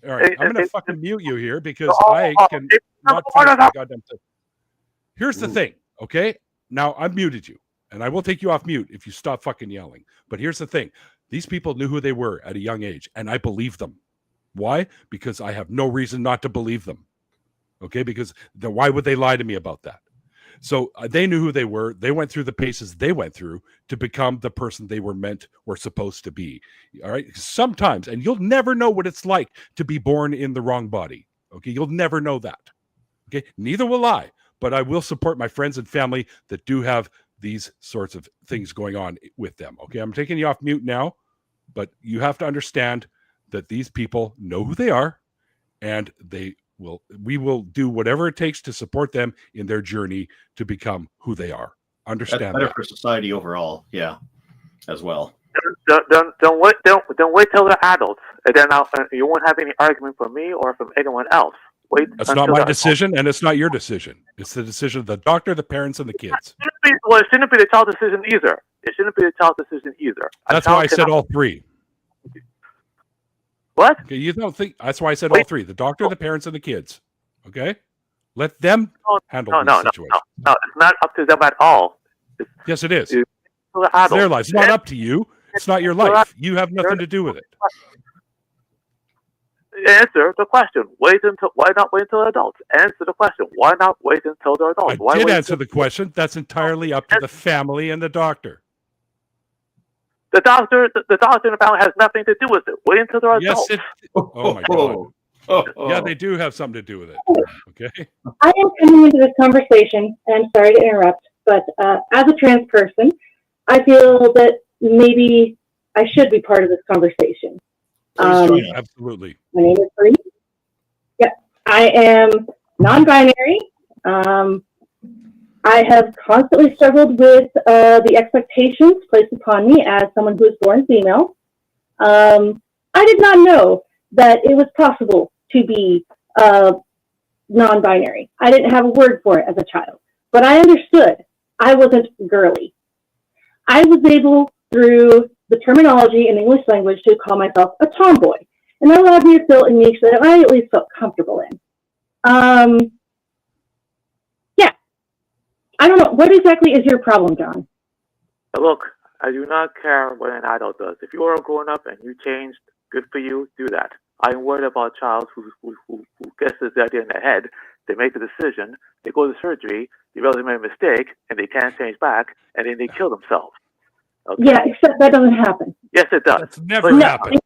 All right, I'm going to fucking mute you here because I can not finish my goddamn thing. Here's the thing, okay? Now, I've muted you, and I will take you off mute if you stop fucking yelling. But here's the thing. These people knew who they were at a young age, and I believe them. Why? Because I have no reason not to believe them. Okay? Because why would they lie to me about that? So they knew who they were. They went through the paces they went through to become the person they were supposed to be. All right? Sometimes, and you'll never know what it's like to be born in the wrong body. Okay? You'll never know that. Okay? Neither will I, but I will support my friends and family that do have these sorts of things going on with them. Okay? I'm taking you off mute now, but you have to understand that these people know who they are, and we will do whatever it takes to support them in their journey to become who they are. Understand that's better for society overall, yeah, as well. Don't wait till they're adults, and then you won't have any argument from me or from anyone else. That's not my decision, and it's not your decision. It's the decision of the doctor, the parents, and the kids. It shouldn't be the child's decision either. It shouldn't be the child's decision either. That's why I said all three. What? Okay, you don't think that's why I said all three: the doctor, the parents, and the kids. Okay, let them handle these situations. No, it's not up to them at all. Yes, it is. It's their life. It's not up to you. It's not your life. You have nothing to do with it. Answer the question. Why not wait until adults? Answer the question. Why not wait until they're adults? I did answer the question. That's entirely up to the family and the doctor. The doctor and the family has nothing to do with it. Wait until they're adults. Yes, oh my God. Yeah, they do have something to do with it. Okay. I am coming into this conversation, and I'm sorry to interrupt, but as a trans person, I feel that maybe I should be part of this conversation. Absolutely. My name is Greene. Yeah, I am non-binary. I have constantly struggled with the expectations placed upon me as someone who is born female. I did not know that it was possible to be non-binary. I didn't have a word for it as a child, but I understood I wasn't girly. I was able, through the terminology in the English language, to call myself a tomboy, and that allowed me to feel a niche that I at least felt comfortable in. Yeah. I don't know. What exactly is your problem, John? Look, I do not care what an adult does. If you are growing up and you changed, good for you, do that. I'm worried about a child who gets this idea in their head. They make the decision, they go to surgery, they realize they made a mistake, and they can't change back, and then they kill themselves. Okay? Yeah, except that doesn't happen. Yes, it does. That's never happened.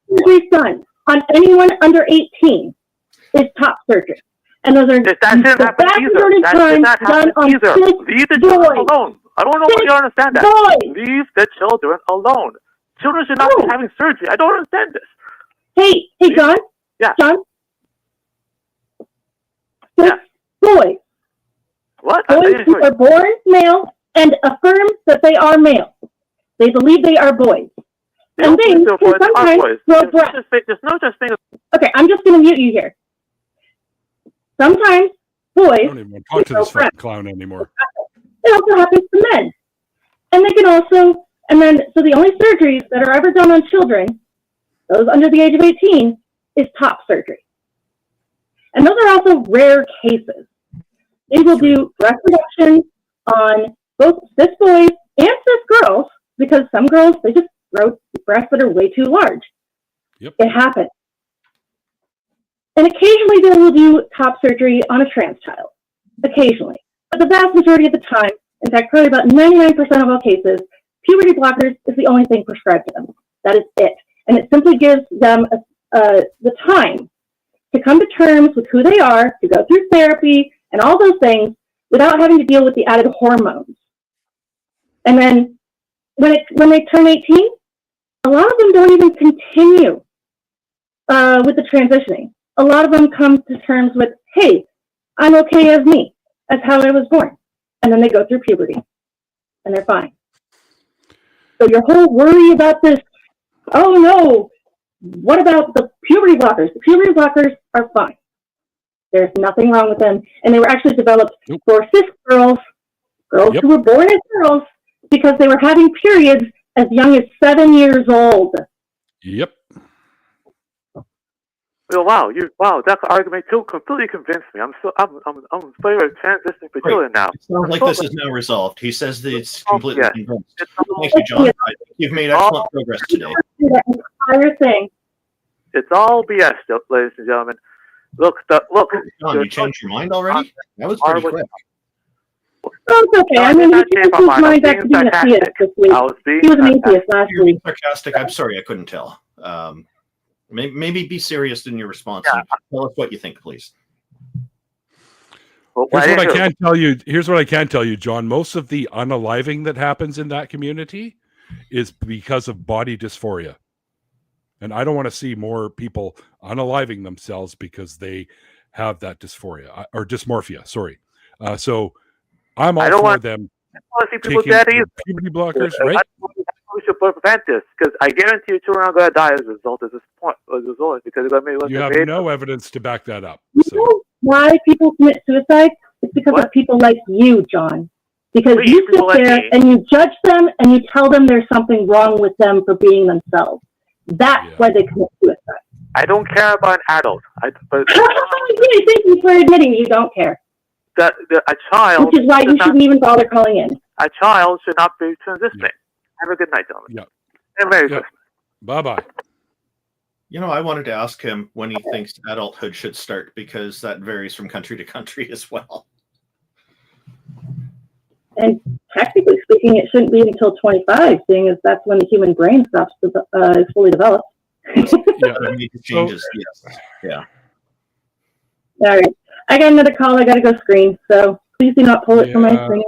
Surgery done on anyone under 18 is top surgery. And those are That shouldn't happen either. That should not happen either. Leave the children alone. I don't know if you understand that. Boys. Leave the children alone. Children should not be having surgery. I don't understand this. Hey, John? Yeah. John? Yeah. Boys. What? Boys who are born male and affirm that they are male. They believe they are boys. And they can sometimes grow breasts. There's no such thing as... Okay, I'm just going to mute you here. Sometimes boys... I don't even want to talk to this fucking clown anymore. It also happens to men. And they can also... And then, so the only surgeries that are ever done on children, those under the age of 18, is top surgery. And those are also rare cases. They will do breast reduction on both cis boys and cis girls, because some girls, they just grow breasts that are way too large. Yep. It happens. And occasionally they will do top surgery on a trans child. Occasionally. But the vast majority of the time, in fact, probably about 99% of all cases, puberty blockers is the only thing prescribed to them. That is it. And it simply gives them the time to come to terms with who they are, to go through therapy and all those things without having to deal with the added hormones. And then when they turn 18, a lot of them don't even continue with the transitioning. A lot of them come to terms with, hey, I'm okay as me, as how I was born. And then they go through puberty, and they're fine. So your whole worry about this, oh no, what about the puberty blockers? The puberty blockers are fine. There's nothing wrong with them. And they were actually developed for cis girls who were born as girls, because they were having periods as young as 7 years old. Yep. Wow, that argument too completely convinced me. I'm in favor of transitioning for children now. It sounds like this is now resolved. He says that it's completely convinced. Thank you, John. I think you've made excellent progress today. That entire thing. It's all BS, ladies and gentlemen. Look. John, you changed your mind already? That was pretty quick. Oh, it's okay. I mean, he changed his mind back to being a theist this week. He was an atheist last You're week. being sarcastic. I'm sorry, I couldn't tell. Maybe be serious in your response. And tell us what you think, please. Well, Here's what I can tell you, John. Most of the unaliving that happens in that community is because of body dysphoria. And I don't want to see more people unaliving themselves because they have that dysphoria or dysmorphia. Sorry. So I'm all for them. I don't want to see people dead either. Puberty blockers, right? We should prevent this, because I guarantee you children are going to die as a result of this point. Because they're going to you have no evidence to back that up. You know why people commit suicide? It's because of people like you, John. Because you sit there and you judge them and you tell them there's something wrong with them for being themselves. That's why they commit suicide. I don't care about an adult. Thank you for admitting you don't care. A child, which is why you shouldn't even bother calling in. A child should not be transitioning. Have a good night, gentlemen. Yeah. And Merry Christmas. Bye-bye. You know, I wanted to ask him when he thinks adulthood should start, because that varies from country to country as well. And technically speaking, it shouldn't be until 25, seeing as that's when the human brain stops is fully developed. Changes, yes. Yeah. All right. I got another call. I got to go screen, so please do not pull it from my screen.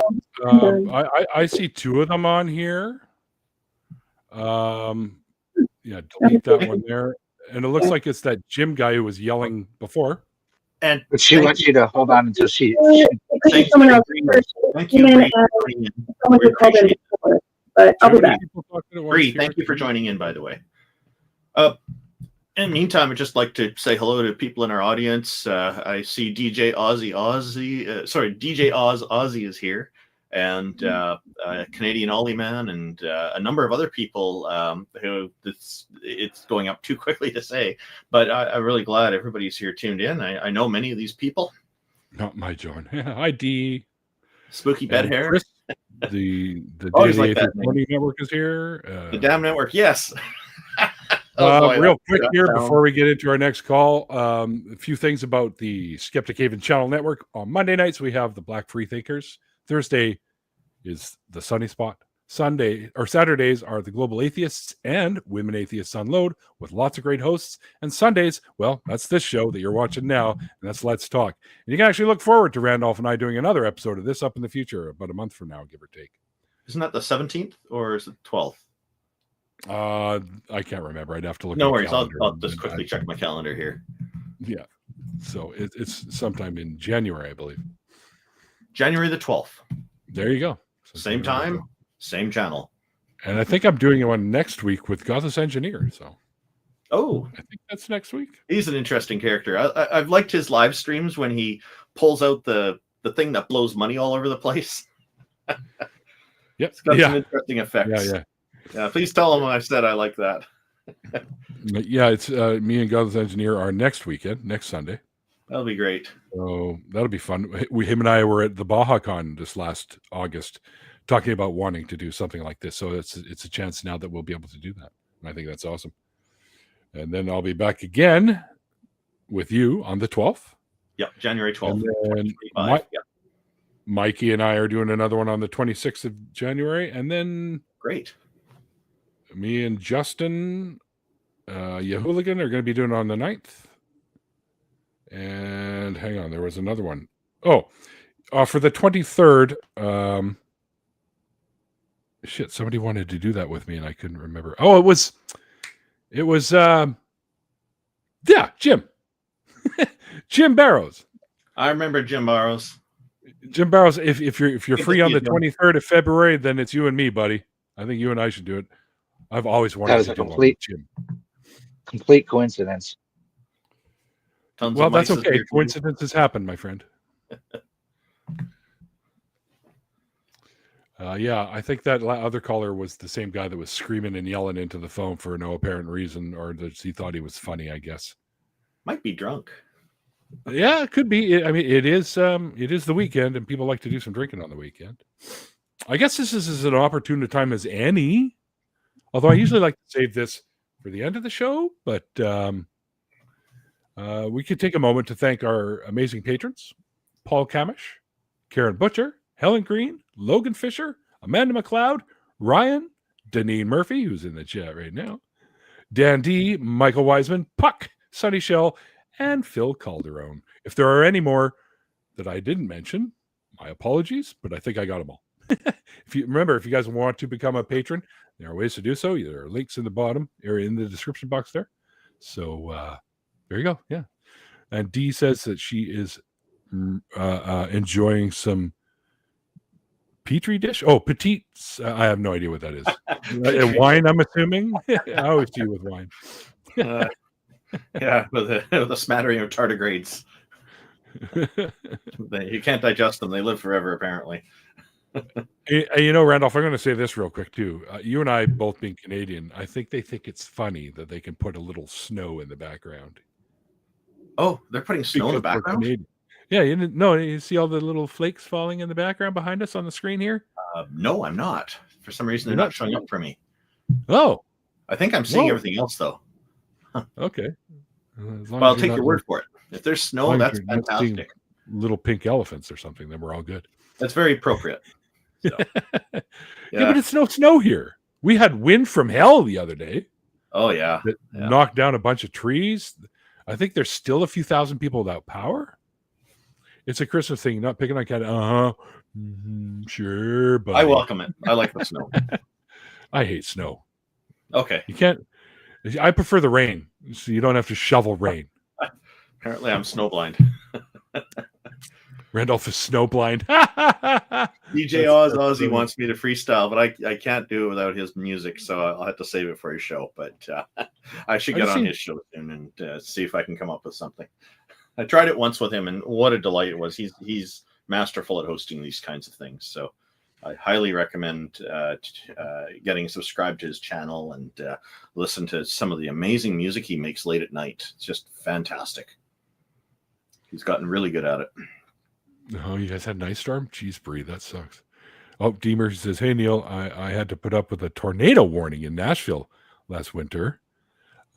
I see two of them on here. Delete that one there. And it looks like it's that Jim guy who was yelling before. But she wants you to hold on until she. Thank you. But I'll be back. Greene, thank you for joining in, by the way. In the meantime, I'd just like to say hello to people in our audience. I see DJ DJ Oz Ozzy is here. and Canadian Ollie Man, and a number of other people who it's going up too quickly to say, but I'm really glad everybody's here tuned in. I know many of these people. Not my John. Hi, D. Spooky Bed Hair. Chris, the Always Daily like that Atheist Morning Network is here. The Damn Network, yes. Boy, real quick here before we get into our next call, a few things about the Skeptic Haven channel network. On Monday nights, we have the Black Freethinkers. Thursday is the Sunny Spot. Saturdays are the Global Atheists and Women Atheists Unload with lots of great hosts. And Sundays, well, that's this show that you're watching now, and that's Let's Talk. And you can actually look forward to Randolph and I doing another episode of this up in the future, about a month from now, give or take. Isn't that the 17th or is it 12th? I can't remember. I'd have to look. No worries. I'll just quickly check my calendar here. Yeah. So it's sometime in January, I believe. January the 12th. There you go. So same time, same channel. And I think I'm doing one next week with Godless Engineer. So, I think that's next week. He's an interesting character. I've liked his live streams when he pulls out the thing that blows money all over the place. Yep. It's got some interesting effects. Yeah. Please tell him I said I like that. Yeah, it's me and Godless Engineer are next weekend, next Sunday. That'll be great. So that'll be fun. Him and I were at the BajaCon this last August, talking about wanting to do something like this. So it's a chance now that we'll be able to do that. And I think that's awesome. And then I'll be back again with you on the 12th. Yep, January 12th. And then Mikey and I are doing another one on the 26th of January. And then great. Me and Justin Yahooligan are going to be doing it on the 9th. And hang on, there was another one. For the 23rd, somebody wanted to do that with me and I couldn't remember. It was Jim. Jim Barrows. I remember Jim Barrows. Jim Barrows, if you're free on the 23rd of February, then it's you and me, buddy. I think you and I should do it. I've always wanted to do one with Jim. Complete coincidence. Well, that's okay. Coincidences happen, my friend. I think that other caller was the same guy that was screaming and yelling into the phone for no apparent reason, or that he thought he was funny, I guess. Might be drunk. Yeah, it could be. I mean, it is the weekend, and people like to do some drinking on the weekend. I guess this is as an opportune time as any. Although I usually like to save this for the end of the show, but we could take a moment to thank our amazing patrons: Paul Cammish, Karen Butcher, Helen Greene, Logan Fisher, Amanda McLeod, Rion, Deneen Murphy, who's in the chat right now, Dan D, Michael Wiseman, Puck, Sunny Shell, and Phil Calderone. If there are any more that I didn't mention, my apologies, but I think I got them all. If you guys want to become a patron, there are ways to do so. There are links in the bottom or in the description box there. So there you go. Yeah. And Dee says that she is enjoying some Petri dish. Oh, petites. I have no idea what that is. Wine, I'm assuming. I always do with wine. Yeah, with a smattering of tardigrades. You can't digest them. They live forever, apparently. Randolph, I'm going to say this real quick, too. You and I both being Canadian, I think they think it's funny that they can put a little snow in the background. Oh, they're putting snow in the background? Yeah, you see all the little flakes falling in the background behind us on the screen here? No, I'm not. For some reason, they're not showing up for me. Oh. I think I'm seeing everything else, though. Huh. Okay. Well, I'll take your word for it. If there's snow, that's fantastic. Little pink elephants or something, then we're all good. That's very appropriate. So, yeah, but it's no snow here. We had wind from hell the other day. Oh, yeah. That knocked down a bunch of trees. I think there's still a few thousand people without power. It's a Christmas thing, not picking on Canada. Sure, but I welcome it. I like the snow. I hate snow. Okay. You can't. I prefer the rain, so you don't have to shovel rain. Apparently, I'm snowblind. Randolph is snowblind. DJ Ozzy wants me to freestyle, but I can't do it without his music, so I'll have to save it for his show. But I should get on his show soon and see if I can come up with something. I tried it once with him, and what a delight it was. He's masterful at hosting these kinds of things. So I highly recommend getting subscribed to his channel and listen to some of the amazing music he makes late at night. It's just fantastic. He's gotten really good at it. Oh, you guys had an ice storm? Jeez, Bree, that sucks. Oh, Deemer says, hey, Neil, I had to put up with a tornado warning in Nashville last winter.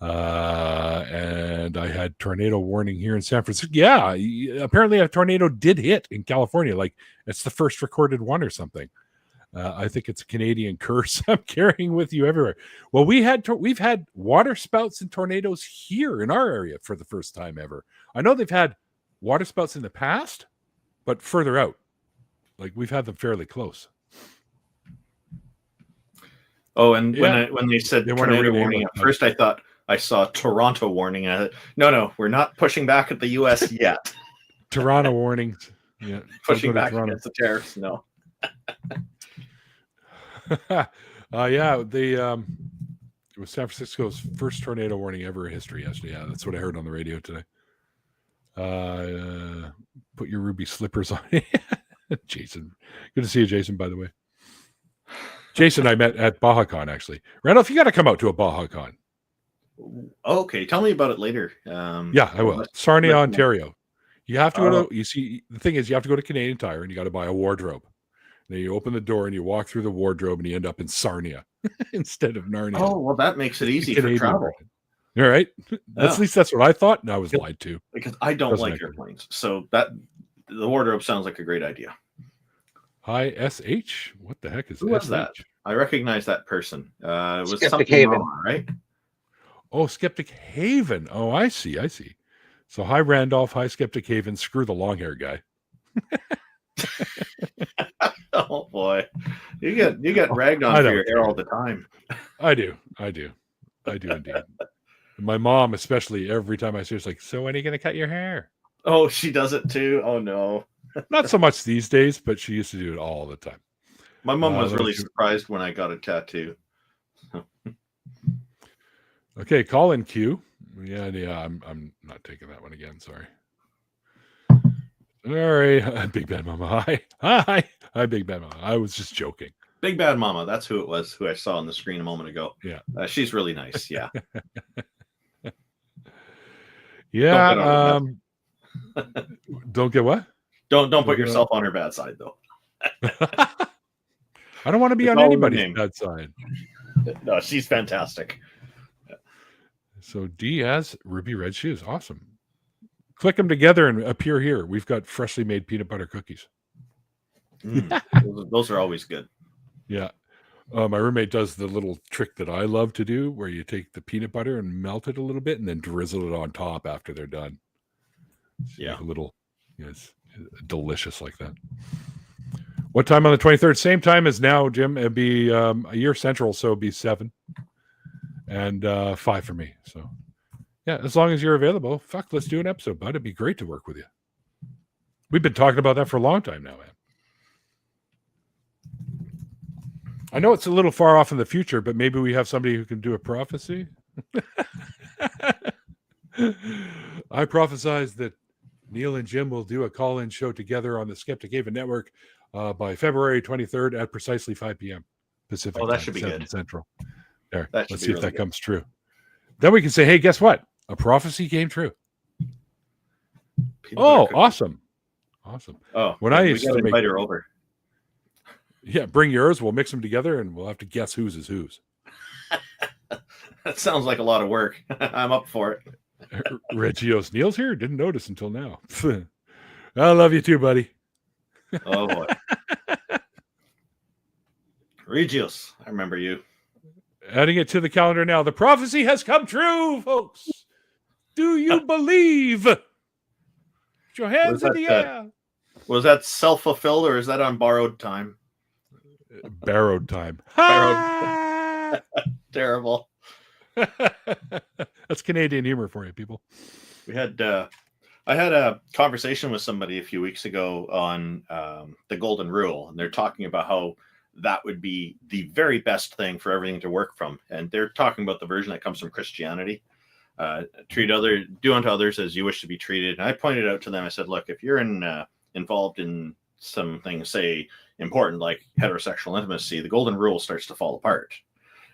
And I had tornado warning here in San Francisco. Yeah, apparently a tornado did hit in California. Like, it's the first recorded one or something. I think it's a Canadian curse I'm carrying with you everywhere. Well, we've had water spouts and tornadoes here in our area for the first time ever. I know they've had water spouts in the past, but further out. Like, we've had them fairly close. Oh, and when they said tornado warning, at first I thought I saw Toronto warning. And I thought, no, we're not pushing back at the U.S. yet. Toronto warnings. Yeah, pushing back against the tariffs. No. Yeah, it was San Francisco's first tornado warning ever in history yesterday. Yeah, that's what I heard on the radio today. Put your ruby slippers on. Jason, good to see you, Jason, by the way. Jason I met at BajaCon, actually. Randolph, you got to come out to a BajaCon. Okay, tell me about it later. Yeah, I will. Sarnia, Ontario. You have to go to, you see, the thing is, you have to go to Canadian Tire and you got to buy a wardrobe. Then you open the door and you walk through the wardrobe and you end up in Sarnia instead of Narnia. Oh, well, that makes it easy for travel. All right. At least that's what I thought, and I was lied to. Because I don't like airplanes. So the wardrobe sounds like a great idea. Hi, SH? What the heck is Who was that? I recognize that person. It was Skeptic Haven, right? Oh, Skeptic Haven. Oh, I see. So hi, Randolph. Hi, Skeptic Haven. Screw the long hair guy. Oh boy, you get ragged on for your hair all the time. I do indeed. My mom, especially, every time I see her, it's like, so when are you going to cut your hair? Oh, she does it too. Oh no, not so much these days, but she used to do it all the time. My mom was really surprised when I got a tattoo. Okay, call in Q. Yeah, I'm not taking that one again. Sorry. All right, Big Bad Mama. Hi, Big Bad Mama. I was just joking. Big Bad Mama. That's who it was. Who I saw on the screen a moment ago. Yeah, she's really nice. Yeah. Yeah. Don't get what? Don't put yourself on her bad side, though. I don't want to be on anybody's bad side. No, she's fantastic. So D has ruby red shoes. Awesome. Click them together and appear here. We've got freshly made peanut butter cookies. Those are always good. Yeah. My roommate does the little trick that I love to do, where you take the peanut butter and melt it a little bit and then drizzle it on top after they're done. So yeah. A little, it's delicious like that. What time on the 23rd? Same time as now, Jim. It'd be a year central, so it'd be 7 and 5 for me. So, yeah, as long as you're available, let's do an episode, bud. It'd be great to work with you. We've been talking about that for a long time now, man. I know it's a little far off in the future, but maybe we have somebody who can do a prophecy. I prophesize that Neil and Jim will do a call-in show together on the Skeptic Haven Network by February 23rd at precisely 5 p.m. Pacific. Oh, that time, should be 7 good. Central. There. Let's see if that comes true. Then we can say, hey, guess what? A prophecy came true. Awesome. Oh, when I used to invite her over. Yeah, bring yours. We'll mix them together, and we'll have to guess whose is whose. That sounds like a lot of work. I'm up for it. Regios, Neil's here. Didn't notice until now. I love you too, buddy. Oh boy, Regios, I remember you. Adding it to the calendar now. The prophecy has come true, folks. Do you believe? Put your hands in the air. Was that self-fulfilled or is that on borrowed time? Borrowed time. Borrowed. Terrible. That's Canadian humor for you, people. We had I had a conversation with somebody a few weeks ago on the Golden Rule, and they're talking about how that would be the very best thing for everything to work from. And they're talking about the version that comes from Christianity. Do unto others as you wish to be treated. And I pointed out to them, I said, look, if you're involved in something, say, important like heterosexual intimacy, the golden rule starts to fall apart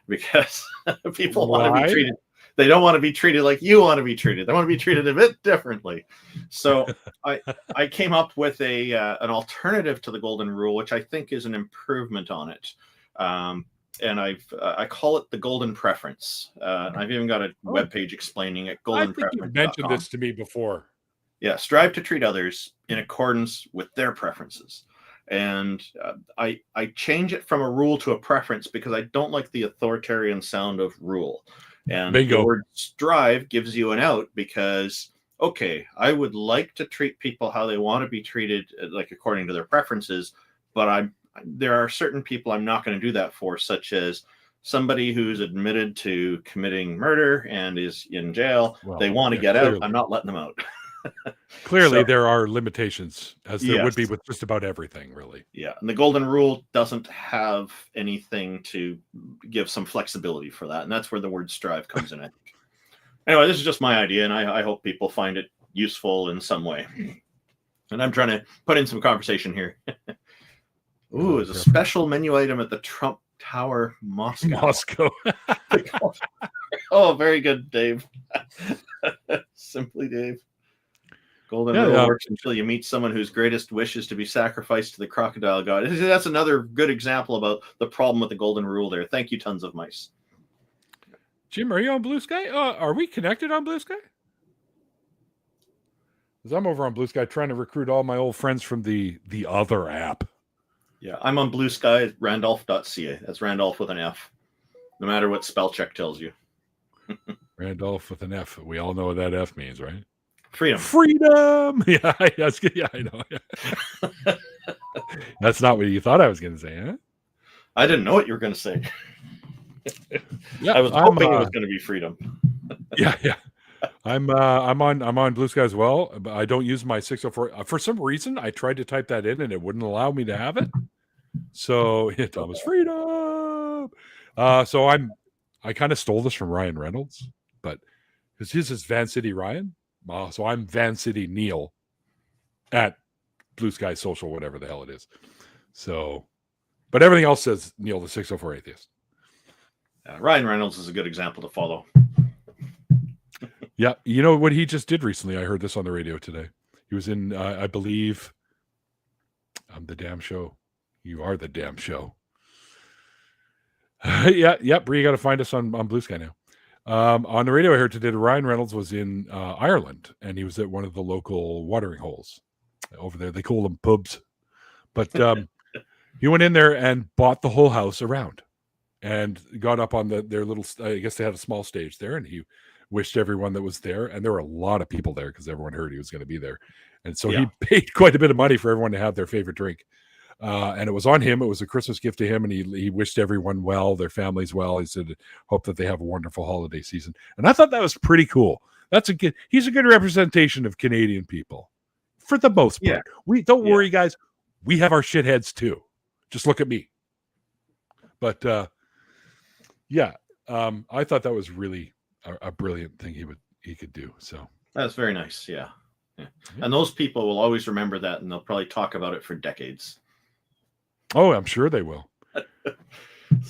because people want to be treated. They don't want to be treated like you want to be treated. They want to be treated a bit differently. So I came up with an alternative to the golden rule, which I think is an improvement on it. And I call it the golden preference. I've even got a webpage explaining it. I think you mentioned this to me before. Yeah, strive to treat others in accordance with their preferences. And I change it from a rule to a preference because I don't like the authoritarian sound of rule. And Bingo. The word strive gives you an out because, okay, I would like to treat people how they want to be treated, like according to their preferences, but there are certain people I'm not going to do that for, such as somebody who's admitted to committing murder and is in jail. Well, they want to get clearly. out. I'm not letting them out. Clearly, So, there are limitations, as there would be with just about everything, really. Yeah, and the golden rule doesn't have anything to give some flexibility for that, and that's where the word strive comes in, I think. Anyway, this is just my idea, and I hope people find it useful in some way. And I'm trying to put in some conversation here. Ooh, it's a special menu item at the Trump Tower, Moscow. Oh, very good, Dave. Simply Dave. Golden rule works until you meet someone whose greatest wish is to be sacrificed to the crocodile god. That's another good example about the problem with the golden rule there. Thank you, Tons of Mice. Jim, are you on Blue Sky? Are we connected on Blue Sky? Because I'm over on Blue Sky trying to recruit all my old friends from the other app. Yeah, I'm on Blue Sky, randolph.ca. That's Randolph with an F. No matter what spell check tells you. Randolph with an F. We all know what that F means, right? Freedom. Yeah, I know. That's not what you thought I was going to say, huh? I didn't know what you were going to say. Yeah, I was hoping it was going to be freedom. Yeah. I'm on Blue Sky as well, but I don't use my 604. For some reason, I tried to type that in and it wouldn't allow me to have it. So it was freedom. So I kind of stole this from Ryan Reynolds, but because his is Van City Ryan. So I'm Van City Neil at Blue Sky Social, whatever the hell it is. So, but everything else says Neil the 604 Atheist. Ryan Reynolds is a good example to follow. Yeah, you know what he just did recently? I heard this on the radio today. He was in, I believe, The Damn Show. You Are the Damn Show. Yeah, Bree, you got to find us on Blue Sky now. On the radio I heard today, Ryan Reynolds was in Ireland, and he was at one of the local watering holes over there. They call them pubs. But he went in there and bought the whole house around and got up on their little, I guess they had a small stage there, and he wished everyone that was there. And there were a lot of people there because everyone heard he was going to be there. And so he paid quite a bit of money for everyone to have their favorite drink. And it was on him. It was a Christmas gift to him. And he wished everyone well, their families well. He said, hope that they have a wonderful holiday season. And I thought that was pretty cool. He's a good representation of Canadian people for the most part. We don't worry, guys. We have our shitheads too. Just look at me. But I thought that was really a brilliant thing he could do. So that's very nice. Yeah. And those people will always remember that, and they'll probably talk about it for decades. Oh, I'm sure they will.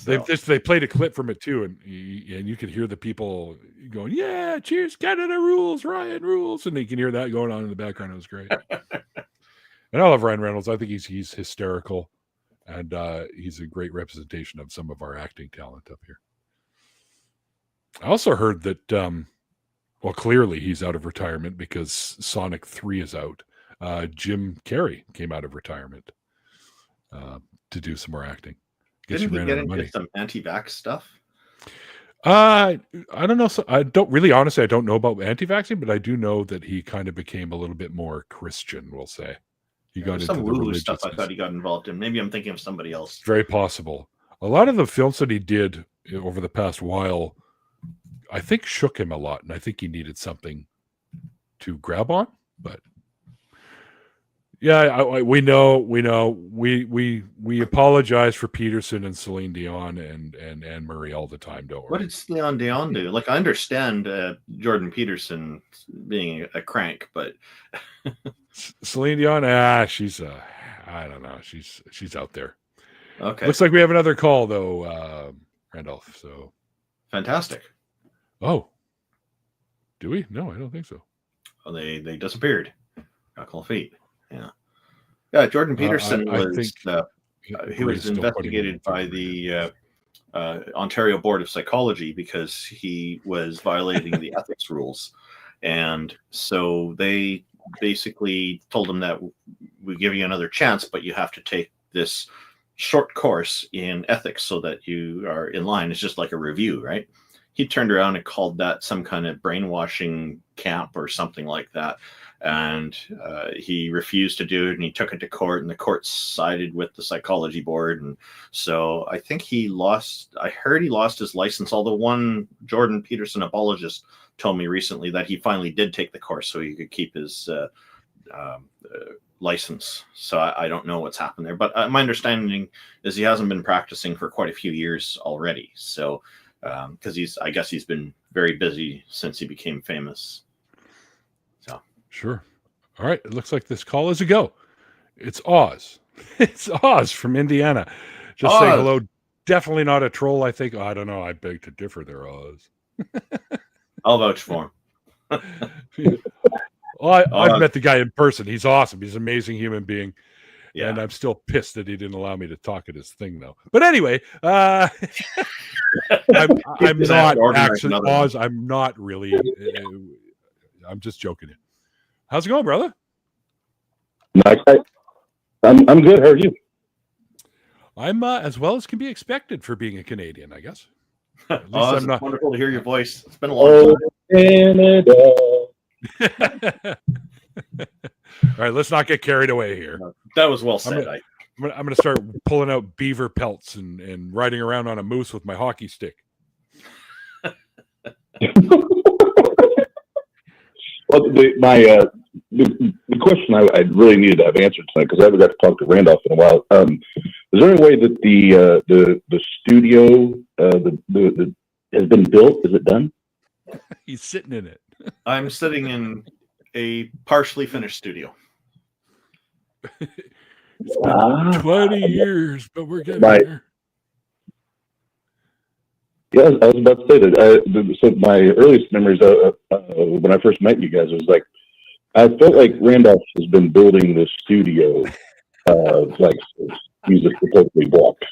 They played a clip from it too, and you could hear the people going, "Yeah, cheers, Canada rules, Ryan rules," and you can hear that going on in the background. It was great. And I love Ryan Reynolds. I think he's hysterical, and he's a great representation of some of our acting talent up here. I also heard that, well, clearly he's out of retirement because Sonic 3 is out. Jim Carrey came out of retirement to do some more acting. Didn't he get into some anti-vax stuff? I don't know. So I don't really, honestly, I don't know about anti-vaxxing, but I do know that he kind of became a little bit more Christian, we'll say. He got into some the woo-woo religious stuff I thought he got involved in. Maybe I'm thinking of somebody else. Very possible. A lot of the films that he did over the past while, I think shook him a lot, and I think he needed something to grab on. But yeah, we know. We apologize for Peterson and Celine Dion and Anne Murray all the time. Don't worry. What did Celine Dion do? Like, I understand Jordan Peterson being a crank, but Celine Dion, she's I don't know. She's out there. Okay. Looks like we have another call though, Randolph. So Fantastic. oh, do we? No, I don't think so. Well, they disappeared. Got cold feet. Yeah. Yeah. Jordan Peterson I was think he was investigated by the Ontario Board of Psychology because he was violating the ethics rules, and so they basically told him that we give you another chance, but you have to take this short course in ethics so that you are in line. It's just like a review, right? He turned around and called that some kind of brainwashing camp or something like that. And he refused to do it, and he took it to court, and the court sided with the psychology board. And so I think I heard he lost his license, although one Jordan Peterson apologist told me recently that he finally did take the course so he could keep his license. So I don't know what's happened there, but my understanding is he hasn't been practicing for quite a few years already. So because I guess he's been very busy since he became famous. So sure. All right. It looks like this call is a go. It's Oz. It's Oz from Indiana. Just saying hello. Definitely not a troll, I think. I don't know. I beg to differ there, Oz. I'll vouch for him. Well, I've met the guy in person. He's awesome. He's an amazing human being. Yeah. And I'm still pissed that he didn't allow me to talk at his thing, though. But anyway, I'm not actually Oz. I'm not really. I'm just joking. How's it going, brother? I'm good. How are you? I'm as well as can be expected for being a Canadian, I guess. At least I'm not. Wonderful to hear your voice. It's been a long time. Canada. All right, let's not get carried away here. That was well said. I'm going to start pulling out beaver pelts and riding around on a moose with my hockey stick. Well, the question I really needed to have answered tonight, because I haven't got to talk to Randolph in a while. Is there any way that the studio has been built? Is it done? He's sitting in it. I'm sitting in a partially finished studio. It's been 20 years, but we're getting there. Yeah, I was about to say that. So my earliest memories when I first met you guys was like, I felt like Randolph has been building this studio, like music totally blocked.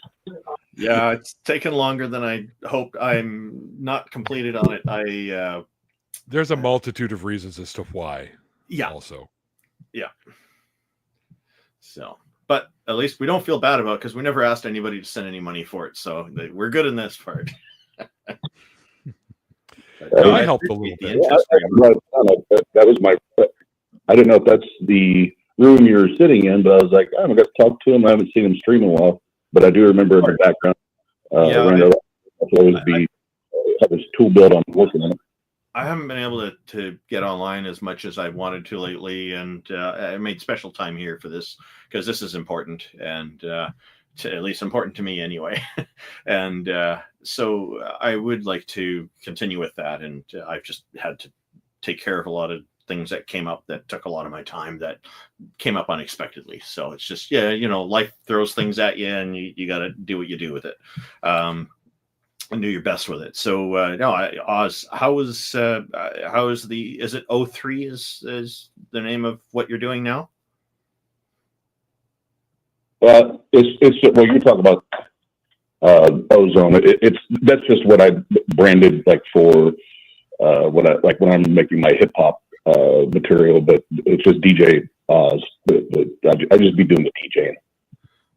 Yeah, it's taken longer than I hoped. I'm not completed on it. There's a multitude of reasons as to why. Yeah. Also. Yeah. So, but at least we don't feel bad about it because we never asked anybody to send any money for it. So we're good in this part. I helped a little bit. That was my. I don't know if that's the room you're sitting in, but I was like, I haven't got to talk to him. I haven't seen him stream in a while, but I do remember in the background. Randolph always have his tool belt on working on it. I haven't been able to get online as much as I wanted to lately, and I made special time here for this because this is important, and at least important to me anyway. And so I would like to continue with that, and I've just had to take care of a lot of things that came up that took a lot of my time that came up unexpectedly. So it's just, life throws things at you, and you got to do what you do with it. And do your best with it. So Oz, is it O3 is the name of what you're doing now? It's well, you're talking about Ozone. That's just what I branded like for when I'm making my hip hop material, but it's just DJ Oz. I just be doing the DJing.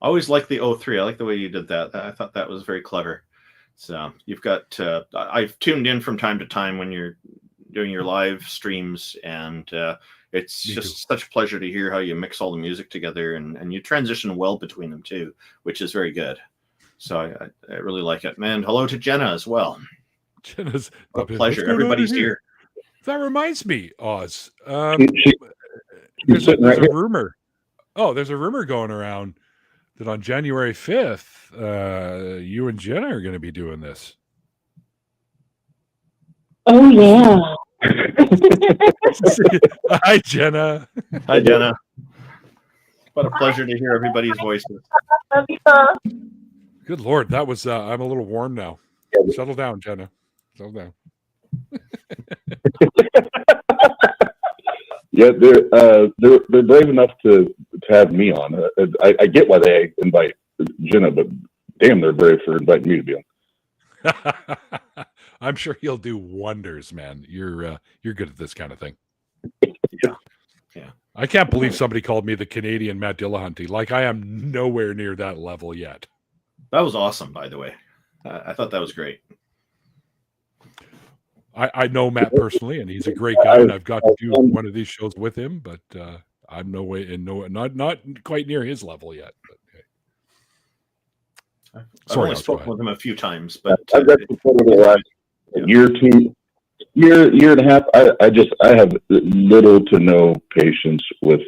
I always like the O3. I like the way you did that. I thought that was very clever. So you've got, I've tuned in from time to time when you're doing your live streams, and it's just such a pleasure to hear how you mix all the music together, and you transition well between them too, which is very good. So I really like it. Man, hello to Jenna as well. Jenna's a pleasure. Everybody's here. That reminds me, Oz. There's a rumor. Oh, there's a rumor going around that on January 5th, you and Jenna are going to be doing this. Oh, yeah. Hi, Jenna. Hi, Jenna. What a pleasure to hear everybody's voices. Good Lord, that was. I'm a little warm now. Settle down, Jenna. Settle down. Yeah, they're brave enough to have me on. I get why they invite Jenna, but damn, they're brave for inviting me to be on. I'm sure you'll do wonders, man. You're good at this kind of thing. Yeah. I can't believe somebody called me the Canadian Matt Dillahunty. Like, I am nowhere near that level yet. That was awesome, by the way. I thought that was great. I know Matt personally, and he's a great guy, and I've got to do one of these shows with him, but I'm not quite near his level yet. But, okay. I've only spoken with him a few times, but I've got to over the last year and a half. I have little to no patience with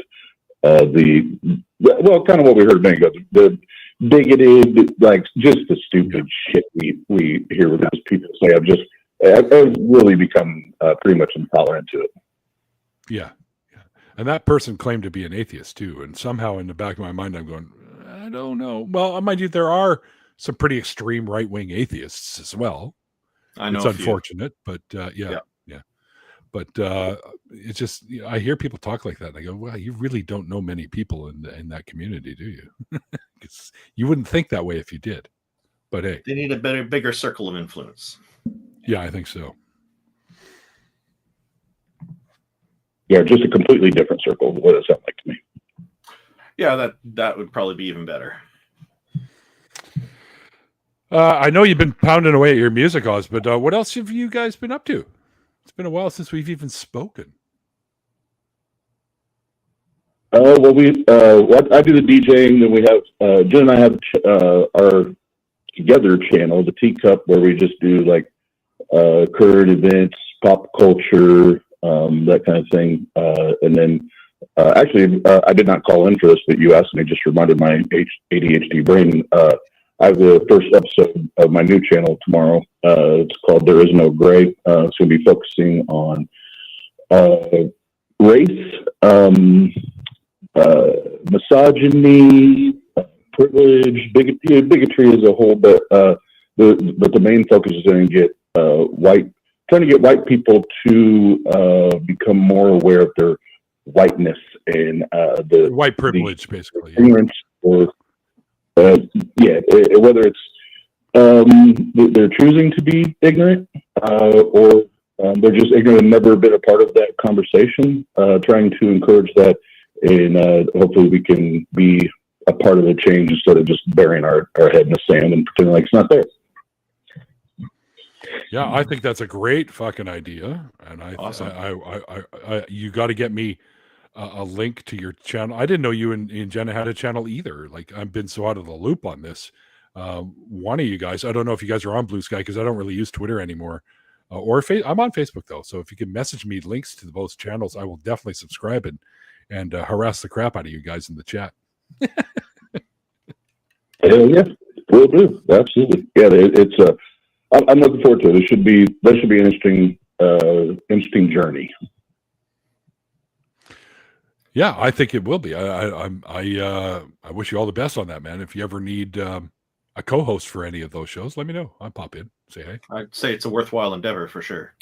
kind of what we heard a minute ago, the bigoted, like just the stupid shit we hear with those people say. I've really become pretty much intolerant to it. Yeah. And that person claimed to be an atheist too. And somehow in the back of my mind, I'm going, I don't know. Well, mind you, there are some pretty extreme right-wing atheists as well. I know it's unfortunate, but yeah. But it's just, I hear people talk like that, and I go, well, you really don't know many people in that community, do you? You wouldn't think that way if you did. But hey, they need a bigger circle of influence. Yeah, I think so. Yeah, just a completely different circle. What does that like to me? Yeah, that would probably be even better. I know you've been pounding away at your music, Oz, but what else have you guys been up to? It's been a while since we've even spoken. Well, I do the DJing. Then we have Jen and I have our Together channel, the Teacup, where we just do like current events, pop culture, that kind of thing. And then actually, I did not call in for this, but you asked me, just reminded my ADHD brain. I have the first episode of my new channel tomorrow. It's called There Is No Gray. It's going to be focusing on race, misogyny, privilege, bigotry as a whole. But the main focus is going to get trying to get white people to become more aware of their whiteness and the white privilege, basically. Ignorance or whether it's they're choosing to be ignorant or they're just ignorant and never been a part of that conversation. Trying to encourage that, and hopefully we can be a part of the change instead of just burying our head in the sand and pretending like it's not there. Yeah, I think that's a great fucking idea, and awesome. I you got to get me a link to your channel. I didn't know you and Jenna had a channel either. Like, I've been so out of the loop on this. One of you guys, I don't know if you guys are on Blue Sky because I don't really use Twitter anymore, or I'm on Facebook though. So if you can message me links to both channels, I will definitely subscribe and harass the crap out of you guys in the chat. Hell yeah, will do. Absolutely. Yeah, it's I'm looking forward to it. That should be an interesting journey. Yeah, I think it will be. I wish you all the best on that, man. If you ever need a co-host for any of those shows, let me know. I'll pop in, say hey. I'd say it's a worthwhile endeavor for sure.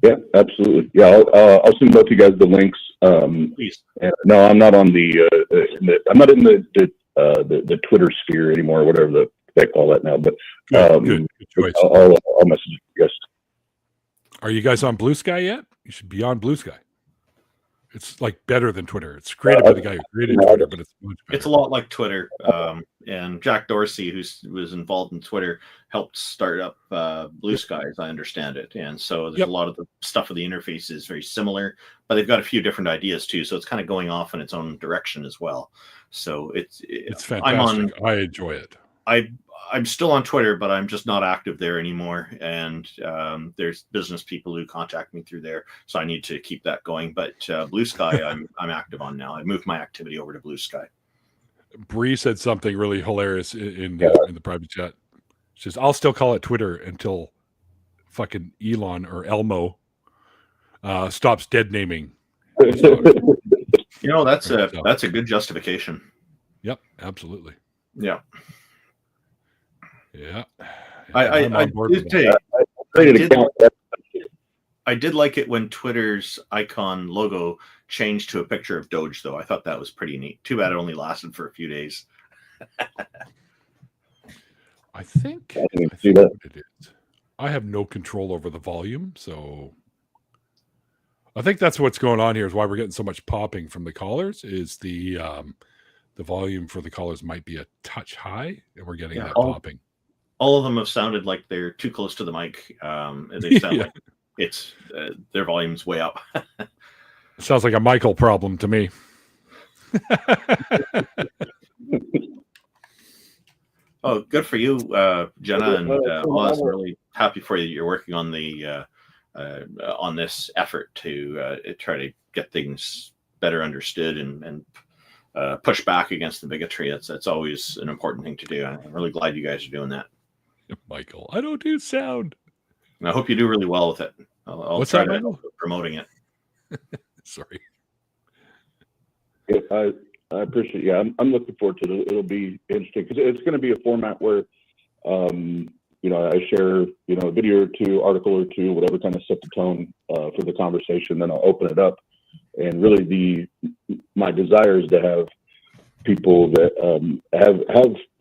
Yeah, absolutely. Yeah, I'll send both you guys the links. Please. No, I'm not on I'm not in the Twitter sphere anymore, or whatever they call that now. But good choice. I'll message you guys. Are you guys on Blue Sky yet? You should be on Blue Sky. It's like better than Twitter. It's created by the guy who created Twitter, but it's much better. It's a lot like Twitter. And Jack Dorsey, who was involved in Twitter, helped start up Blue Sky, as I understand it. And so there's a lot of the stuff of the interface is very similar, but they've got a few different ideas too. So it's kind of going off in its own direction as well. So it's fantastic. I enjoy it. I'm still on Twitter, but I'm just not active there anymore. And there's business people who contact me through there, so I need to keep that going. But Blue Sky, I'm active on now. I moved my activity over to Blue Sky. Bree said something really hilarious in the private chat. She says, "I'll still call it Twitter until fucking Elon or Elmo stops dead naming." That's Right, a good justification. Yep, absolutely. Yeah. Yeah. I on board did with say, that. I did like it when Twitter's icon logo changed to a picture of Doge, though. I thought that was pretty neat. Too bad it only lasted for a few days. I think didn't see that. what it is. I have no control over the volume, so I think that's what's going on here. Is why we're getting so much popping from the callers. Is the volume for the callers might be a touch high, and we're getting that popping. All of them have sounded like they're too close to the mic. They sound like it's their volume's way up. Sounds like a Michael problem to me. Oh, good for you, Jenna and Oz. I'm really happy for you. You're working on the on this effort to try to get things better understood and push back against the bigotry. That's always an important thing to do. I'm really glad you guys are doing that. Michael, I don't do sound. And I hope you do really well with it. I'll try to help with promoting it. Sorry. Yeah, I appreciate it. Yeah, I'm looking forward to it. It'll be interesting because it's going to be a format where, I share, a video or two, article or two, whatever kind of set the tone for the conversation. Then I'll open it up. And really my desire is to have people that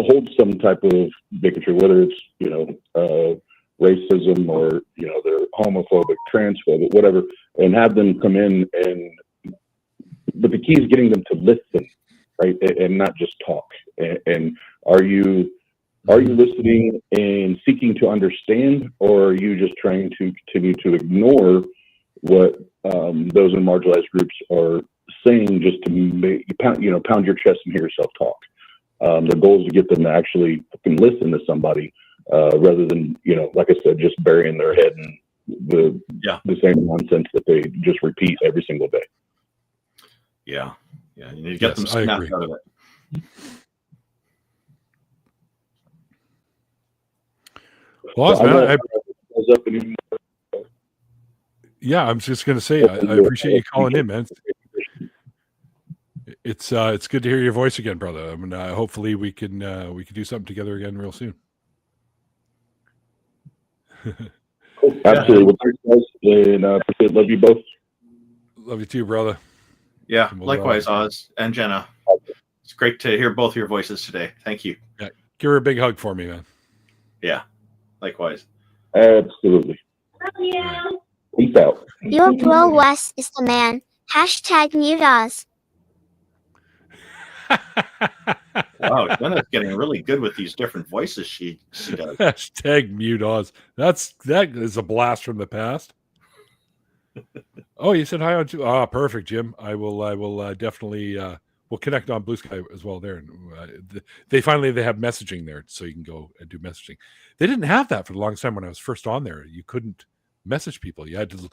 hold some type of bigotry, whether it's, racism or, they're homophobic, transphobic, whatever, and have them come in but the key is getting them to listen, right? And not just talk. And are you listening and seeking to understand, or are you just trying to continue to ignore what those in marginalized groups are saying just to make pound your chest and hear yourself talk? The goal is to get them to actually listen to somebody rather than, like I said, just burying their head in the same nonsense that they just repeat every single day. Yeah. You need to get them snapped out of it. Well, man, I'm just going to say I appreciate you calling in, man. It's good to hear your voice again, brother. I mean, hopefully we can do something together again real soon. Absolutely. Well, thanks, guys, and love you both. Love you too, brother. Yeah, likewise, Oz and Jenna. It's great to hear both your voices today. Thank you. Yeah, give her a big hug for me, man. Yeah, likewise. Absolutely. Yeah. Peace out. Your bro Wes is the man. #mute us. Wow, Jenna's getting really good with these different voices she does. #mute us. That is a blast from the past. Oh, you said hi on too. Ah, perfect, Jim. I will definitely we'll connect on Blue Sky as well there. They have messaging there, so you can go and do messaging. They didn't have that for the longest time when I was first on there. You couldn't message people. You had to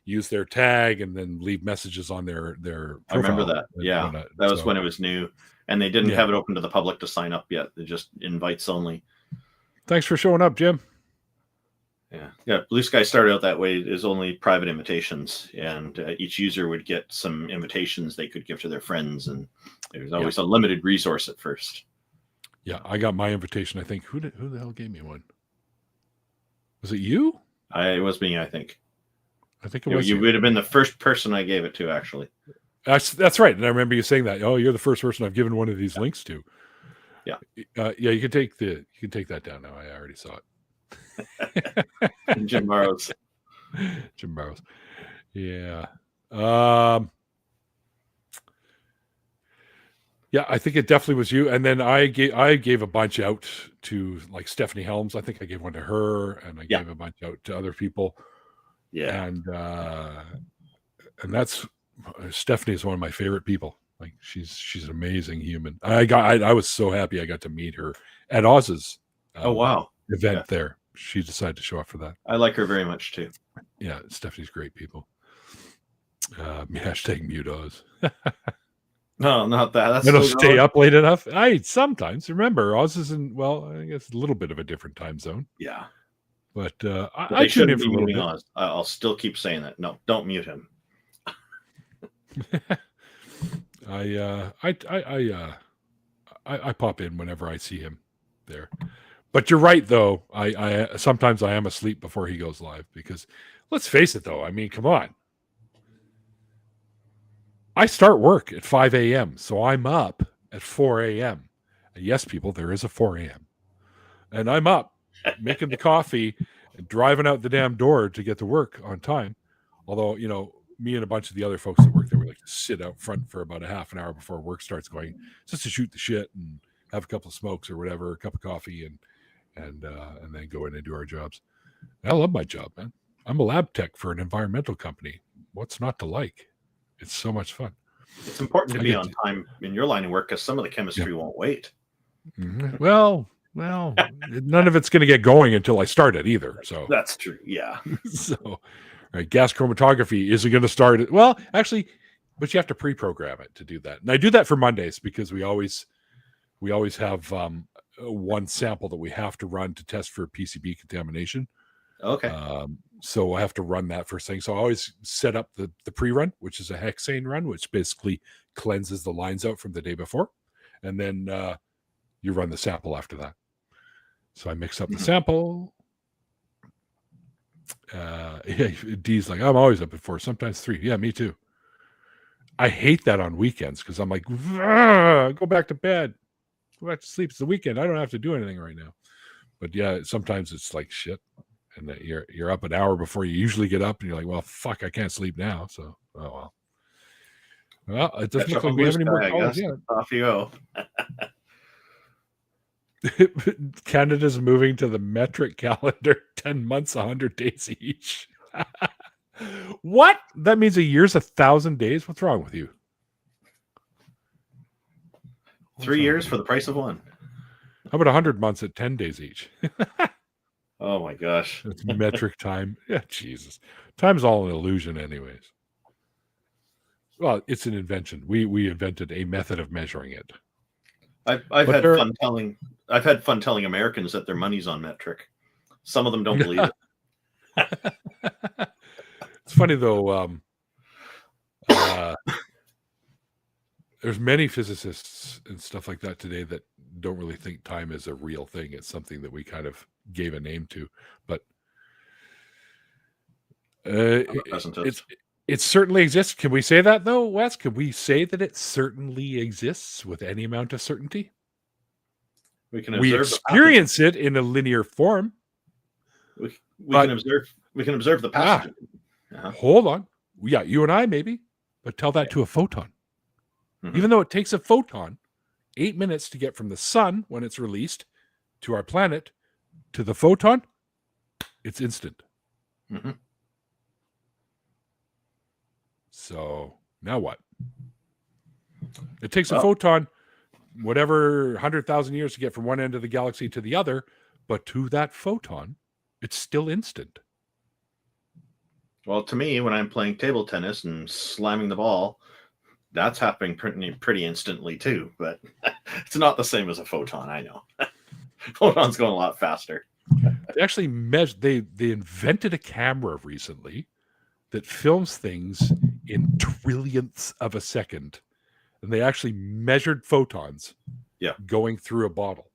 use their tag and then leave messages on their profile. I remember that. Yeah, that was when it was new, and they didn't have it open to the public to sign up yet. They just invites only. Thanks for showing up, Jim. Yeah. Blue Sky started out that way. Is only private invitations, and each user would get some invitations they could give to their friends, and there was always a limited resource at first. Yeah, I got my invitation. I think who the hell gave me one? Was it you? It was me, I think. I think it was you. Would have been the first person I gave it to, actually. That's right, and I remember you saying that. Oh, you're the first person I've given one of these links to. Yeah. You can take that down now. I already saw it. Jim Barrows. Yeah. Yeah, I think it definitely was you. And then I gave a bunch out to Stephanie Helms. I think I gave one to her, and I gave a bunch out to other people. Yeah. And that's Stephanie is one of my favorite people. She's an amazing human. I was so happy I got to meet her at Oz's event there. She decided to show up for that. I like her very much too. Yeah, Stephanie's great people. #mute Oz. No, not that. That's I don't stay up late enough. I sometimes remember Oz is in, I guess a little bit of a different time zone. Yeah. But I tune in for a little bit. Oz. I'll still keep saying that. No, don't mute him. I pop in whenever I see him there. But you're right, though. I sometimes I am asleep before he goes live because, let's face it, though. I mean, come on. I start work at 5 a.m., so I'm up at 4 a.m. And yes, people, there is a 4 a.m. And I'm up making the coffee and driving out the damn door to get to work on time. Although, you know, me and a bunch of the other folks that work there, we like to sit out front for about a half an hour before work starts going, just to shoot the shit and have a couple of smokes or whatever, a cup of coffee, and then go in and do our jobs. I love my job, man. I'm a lab tech for an environmental company. What's not to like? It's so much fun. It's important to be on time in your line of work because some of the chemistry won't wait. Mm-hmm. Well, none of it's going to get going until I start it either. So that's true. Yeah. So, right, gas chromatography isn't going to start. Well, actually, but you have to pre-program it to do that. And I do that for Mondays because we always have one sample that we have to run to test for PCB contamination. Okay. So I have to run that first thing. So I always set up the pre-run, which is a hexane run, which basically cleanses the lines out from the day before. And then you run the sample after that. So I mix up the sample. D's like, I'm always up at 4, sometimes 3. Yeah, me too. I hate that on weekends because I'm like, go back to bed. Go back to sleep. It's the weekend. I don't have to do anything right now. But yeah, sometimes it's like shit. And that you're up an hour before you usually get up, and you're like, well, fuck, I can't sleep now. So, oh well. It doesn't look like we have any more calls yet. Off you go. Canada's moving to the metric calendar, 10 months, 100 days each. What? That means a year's 1,000 days? What's wrong with you? 3 years for the price of one. How about 100 months at 10 days each? Oh my gosh. It's metric time. Yeah, Jesus. Time's all an illusion anyways. Well, it's an invention. We invented a method of measuring it. I've had fun telling Americans that their money's on metric. Some of them don't believe it. It's funny though, there's many physicists and stuff like that today that don't really think time is a real thing. It's something that we kind of gave a name to, but it certainly exists. Can we say that though, Wes? Can we say that it certainly exists with any amount of certainty? We experience it in a linear form. We can observe the passage. Hold on. Yeah, you and I maybe, but tell that to a photon. Mm-hmm. Even though it takes a photon 8 minutes to get from the sun when it's released to our planet to the photon, it's instant. Mm-hmm. So now what? It takes a photon, whatever 100,000 years to get from one end of the galaxy to the other, but to that photon, it's still instant. Well, to me, when I'm playing table tennis and slamming the ball, that's happening pretty instantly too, but it's not the same as a photon. I know. Photon's going a lot faster. They actually they invented a camera recently that films things in trillionths of a second, and they actually measured photons going through a bottle.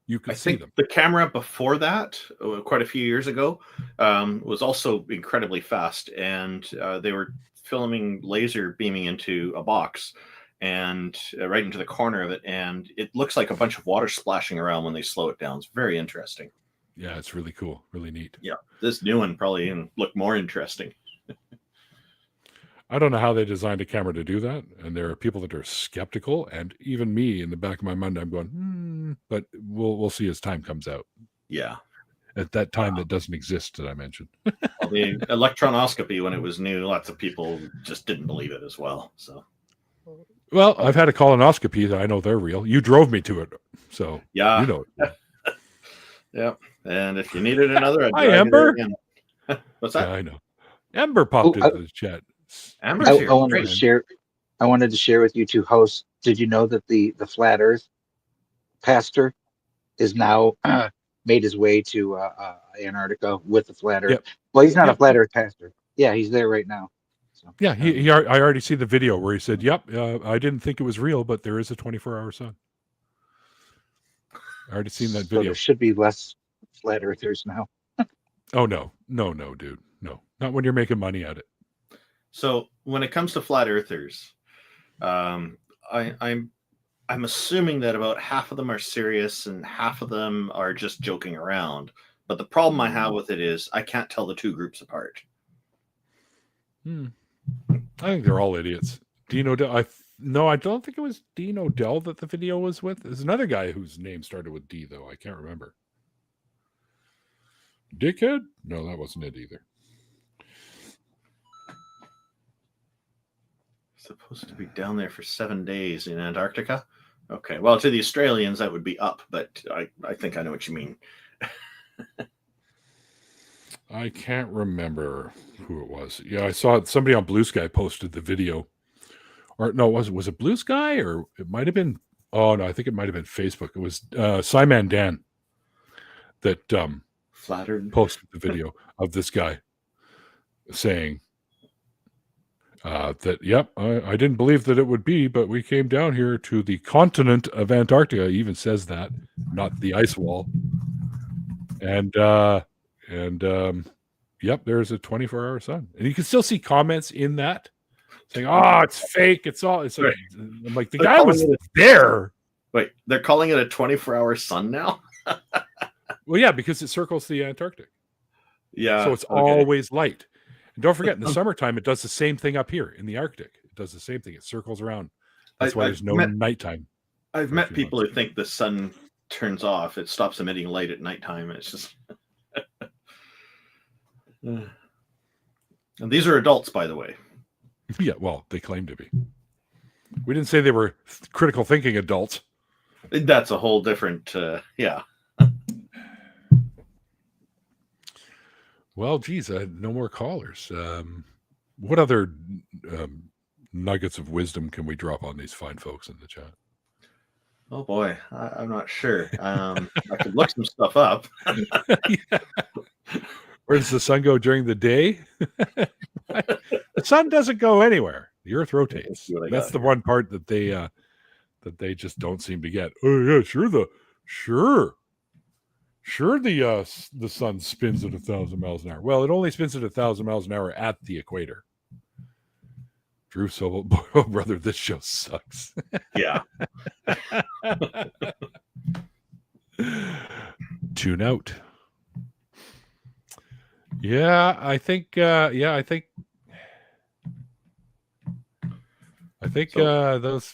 You can see them. The camera before that, quite a few years ago, was also incredibly fast, and they were filming laser beaming into a box and right into the corner of it, and it looks like a bunch of water splashing around when they slow it down. It's very interesting. Yeah, it's really cool, really neat. Yeah, this new one probably even look more interesting. I don't know how they designed a camera to do that, and there are people that are skeptical, and even me in the back of my mind, I'm going, but we'll see as time comes out. Yeah. At that time that doesn't exist that I mentioned. Well, the electronoscopy, when it was new, lots of people just didn't believe it as well. So, well, I've had a colonoscopy that I know they're real. You drove me to it, so yeah, you know it. Yeah, and if you needed another, I'd hi, Ember. What's that? Yeah, I know. Ember popped into the chat. Amber's I wanted to share. I wanted to share with you two hosts. Did you know that the flat Earth pastor is now made his way to Antarctica with the flat Earth? Yep. Well, he's not a flat Earth pastor. Yeah, he's there right now. So, Yeah, I already see the video where he said, "Yep, I didn't think it was real, but there is a 24-hour sun." I already seen that so video. there should be less flat earthers now. Oh no, dude, no, not when you're making money at it. So when it comes to flat earthers, I'm assuming that about half of them are serious and half of them are just joking around. But the problem I have with it is I can't tell the two groups apart. I think they're all idiots. Dean Odell. No, I don't think it was Dean Odell that the video was with. There's another guy whose name started with D, though. I can't remember. Dickhead? No, that wasn't it either. Supposed to be down there for 7 days in Antarctica. Okay, well, to the Australians that would be up, but I think I know what you mean. I can't remember who it was. Yeah, I saw it. Somebody on Blue Sky posted the video. Or no, was it Blue Sky, or it might have been? Oh no, I think it might have been Facebook. It was Simon Dan that Flattered posted the video of this guy saying that, yep, I didn't believe that it would be, but we came down here to the continent of Antarctica. He even says that, not the ice wall. And yep, there's a 24-hour sun, and you can still see comments in that saying, "Oh, it's fake. It's all." It's like, right. I'm like, the guy was there. Wait, they're calling it a 24-hour sun now? Well, yeah, because it circles the Antarctic. Yeah, so it's always light. And don't forget, in the summertime, it does the same thing up here in the Arctic. It does the same thing. It circles around. That's why there's no nighttime. I've met people who think the sun turns off. It stops emitting light at nighttime. It's just. And these are adults, by the way. Yeah, well, they claim to be. We didn't say they were critical thinking adults. That's a whole different, yeah. Well, geez, no more callers. What other nuggets of wisdom can we drop on these fine folks in the chat? Oh boy, I'm not sure. I could look some stuff up. Yeah. Where does the sun go during the day? The sun doesn't go anywhere. The Earth rotates. That's the one part that they just don't seem to get. Oh yeah, sure. The sun spins at 1,000 miles an hour. Well, it only spins at 1,000 miles an hour at the equator. Drew Sobel, oh brother, this show sucks. Yeah. Tune out. Yeah, I think those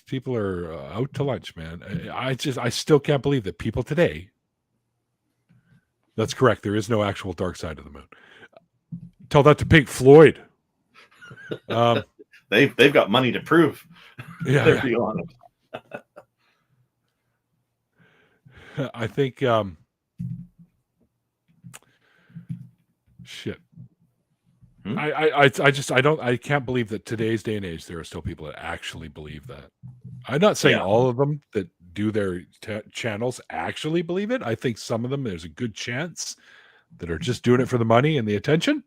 people are out to lunch, man. I still can't believe that people today. That's correct. There is no actual dark side of the moon. Tell that to Pink Floyd. They've got money to prove. Yeah, they're beyond it. I think. Shit. I can't believe that today's day and age there are still people that actually believe that. I'm not saying all of them that do their channels actually believe it. I think some of them, there's a good chance that are just doing it for the money and the attention.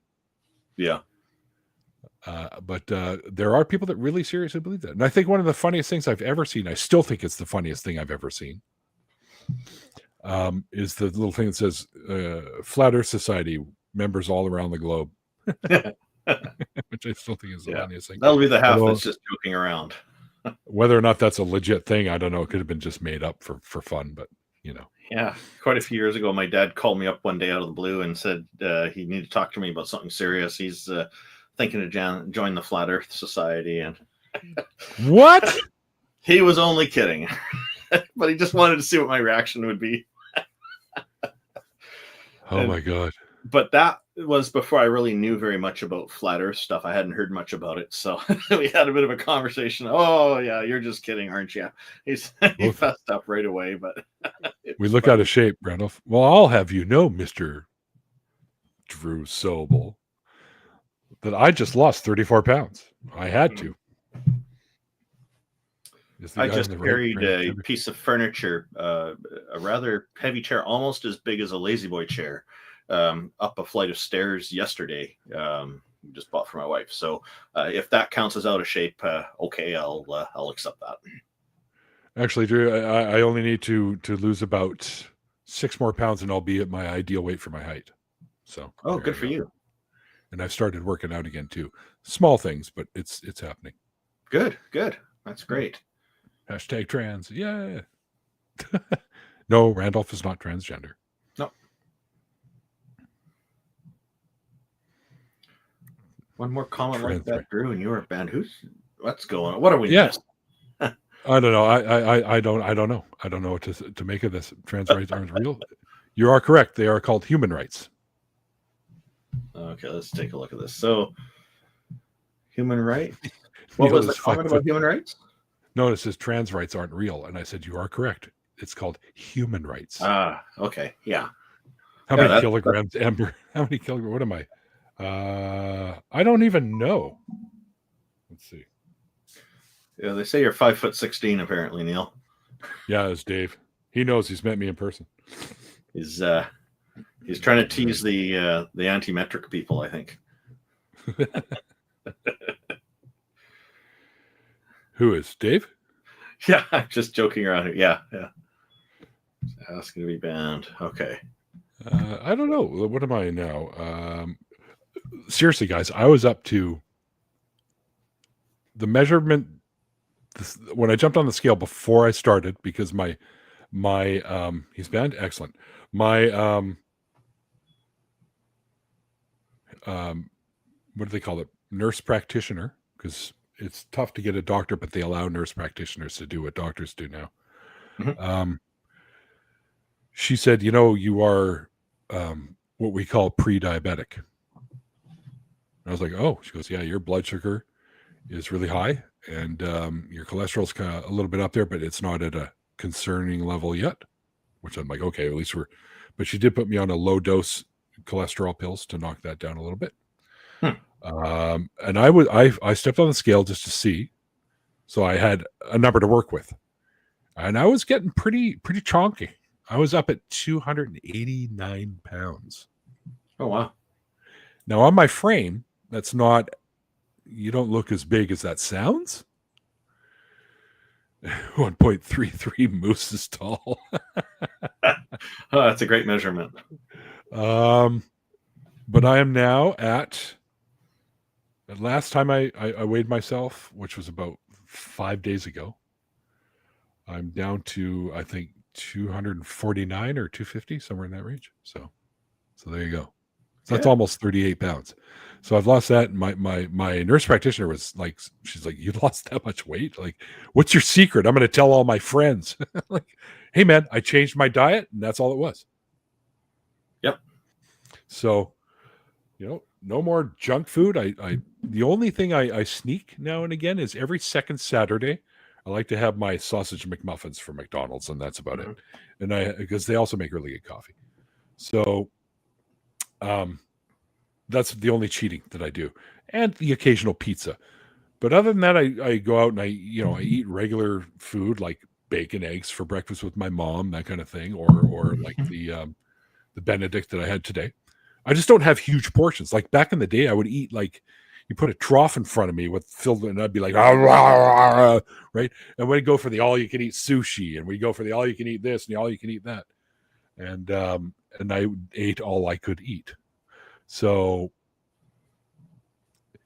Yeah. But there are people that really seriously believe that. And I think one of the funniest things I've ever seen, I still think it's the funniest thing I've ever seen, is the little thing that says Flat Earth Society members all around the globe. Which I still think is the funniest thing. That'll be the half that's just joking around. Whether or not that's a legit thing, I don't know. It could have been just made up for fun, but you know. Yeah, quite a few years ago, my dad called me up one day out of the blue and said he needed to talk to me about something serious. He's thinking to join the Flat Earth Society, and what? He was only kidding, but he just wanted to see what my reaction would be. My God. But that was before I really knew very much about Flat Earth stuff. I hadn't heard much about it. So we had a bit of a conversation. Oh, yeah, you're just kidding, aren't you? He fessed up right away. But we look out of shape, Randolph. Well, I'll have you know, Mr. Drew Sobel, that I just lost 34 pounds. I had to. I just carried a piece of furniture, a rather heavy chair, almost as big as a lazy boy chair, up a flight of stairs yesterday just bought for my wife. So if that counts as out of shape, okay, I'll accept that. Actually, Drew, I only need to lose about 6 more pounds, and I'll be at my ideal weight for my height. So, good for you. And I've started working out again too. Small things, but it's happening. Good. That's great. Hashtag trans. Yeah. No, Randolph is not transgender. No. One more comment like that, Drew, and you were banned. What's going on? What are we? Yeah. I don't know. I don't know. I don't know what to make of this. Trans rights aren't real. You are correct. They are called human rights. Okay, let's take a look at this. So, human rights. What was the comment about human rights? No, it says trans rights aren't real, and I said you are correct. It's called human rights. Okay, yeah. How many kilograms, Amber? How many kilograms? What am I? I don't even know. Let's see. Yeah, they say you're 5'16", apparently, Neil. Yeah, it's Dave. He knows. He's met me in person. He's trying to tease the anti-metric people, I think. Who is Dave? Yeah, I'm just joking around here. Yeah. That's going to be banned. Okay. I don't know. What am I now? Seriously, guys, I was up to the measurement when I jumped on the scale before I started because my he's banned. Excellent. My what do they call it? Nurse practitioner, because it's tough to get a doctor, but they allow nurse practitioners to do what doctors do now. Mm-hmm. She said, you are what we call pre-diabetic. I was like, oh, she goes, yeah, your blood sugar is really high and your cholesterol's kind of a little bit up there, but it's not at a concerning level yet, which I'm like, okay, at least but she did put me on a low dose cholesterol pills to knock that down a little bit. And I stepped on the scale just to see. So I had a number to work with and I was getting pretty chonky. I was up at 289 pounds. Oh, wow. Now on my frame, that's not, you don't look as big as that sounds. 1.33 moose is tall. That's a great measurement. But I am now at last time I weighed myself, which was about 5 days ago. I'm down to, I think, 249 or 250, somewhere in that range. So there you go. So that's almost 38 pounds. So I've lost that. And my nurse practitioner was like, she's like, you lost that much weight? Like, what's your secret? I'm going to tell all my friends. Like, hey man, I changed my diet and that's all it was. Yep. So, no more junk food. The only thing I sneak now and again is every second Saturday, I like to have my sausage McMuffins from McDonald's, and that's about it. And because they also make really good coffee. So, that's the only cheating that I do, and the occasional pizza. But other than that, I go out and I eat regular food like bacon, eggs for breakfast with my mom, that kind of thing, or like the Benedict that I had today. I just don't have huge portions. Like back in the day, I would eat like you put a trough in front of me with filled, and I'd be like, right? And we'd go for the all you can eat sushi, and we'd go for the all you can eat this and the all you can eat that, and I ate all I could eat. So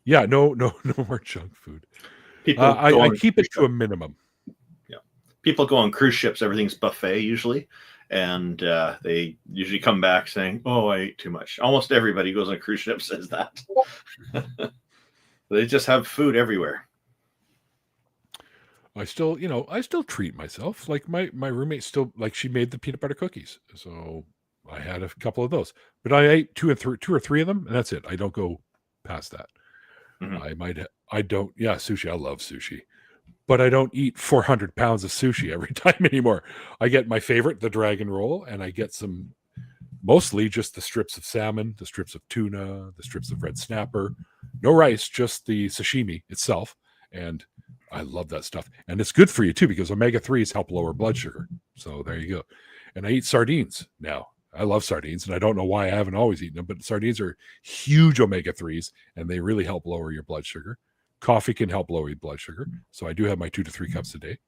yeah, no more junk food. I keep it to a minimum. Yeah, people go on cruise ships. Everything's buffet usually. And they usually come back saying, "Oh, I ate too much." Almost everybody who goes on a cruise ship says that. They just have food everywhere. I still treat myself. Like my roommate still, like, she made the peanut butter cookies, so I had a couple of those. But I ate two or three of them, and that's it. I don't go past that. I don't. Yeah, sushi. I love sushi. But I don't eat 400 pounds of sushi every time anymore. I get my favorite, the dragon roll, and I get some, mostly just the strips of salmon, the strips of tuna, the strips of red snapper. No rice, just the sashimi itself. And I love that stuff. And it's good for you too, because omega-3s help lower blood sugar. So there you go. And I eat sardines now. I love sardines, and I don't know why I haven't always eaten them, but sardines are huge omega-3s, and they really help lower your blood sugar. Coffee can help lower your blood sugar, so I do have my 2 to 3 cups a day.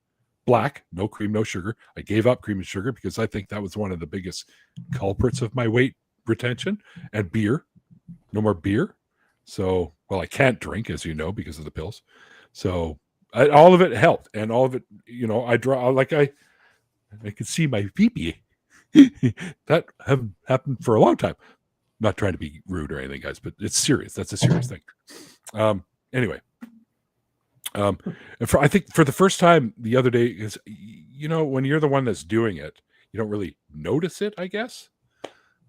Black, no cream, no sugar. I gave up cream and sugar because I think that was one of the biggest culprits of my weight retention. And beer, no more beer. So, well, I can't drink, as you know, because of the pills. So all of it helped, and all of it, I draw like I could see my pee-pee. That haven't happened for a long time. Not trying to be rude or anything, guys, but it's serious. That's a serious thing. Anyway, I think for the first time the other day, is when you're the one that's doing it, you don't really notice it, I guess.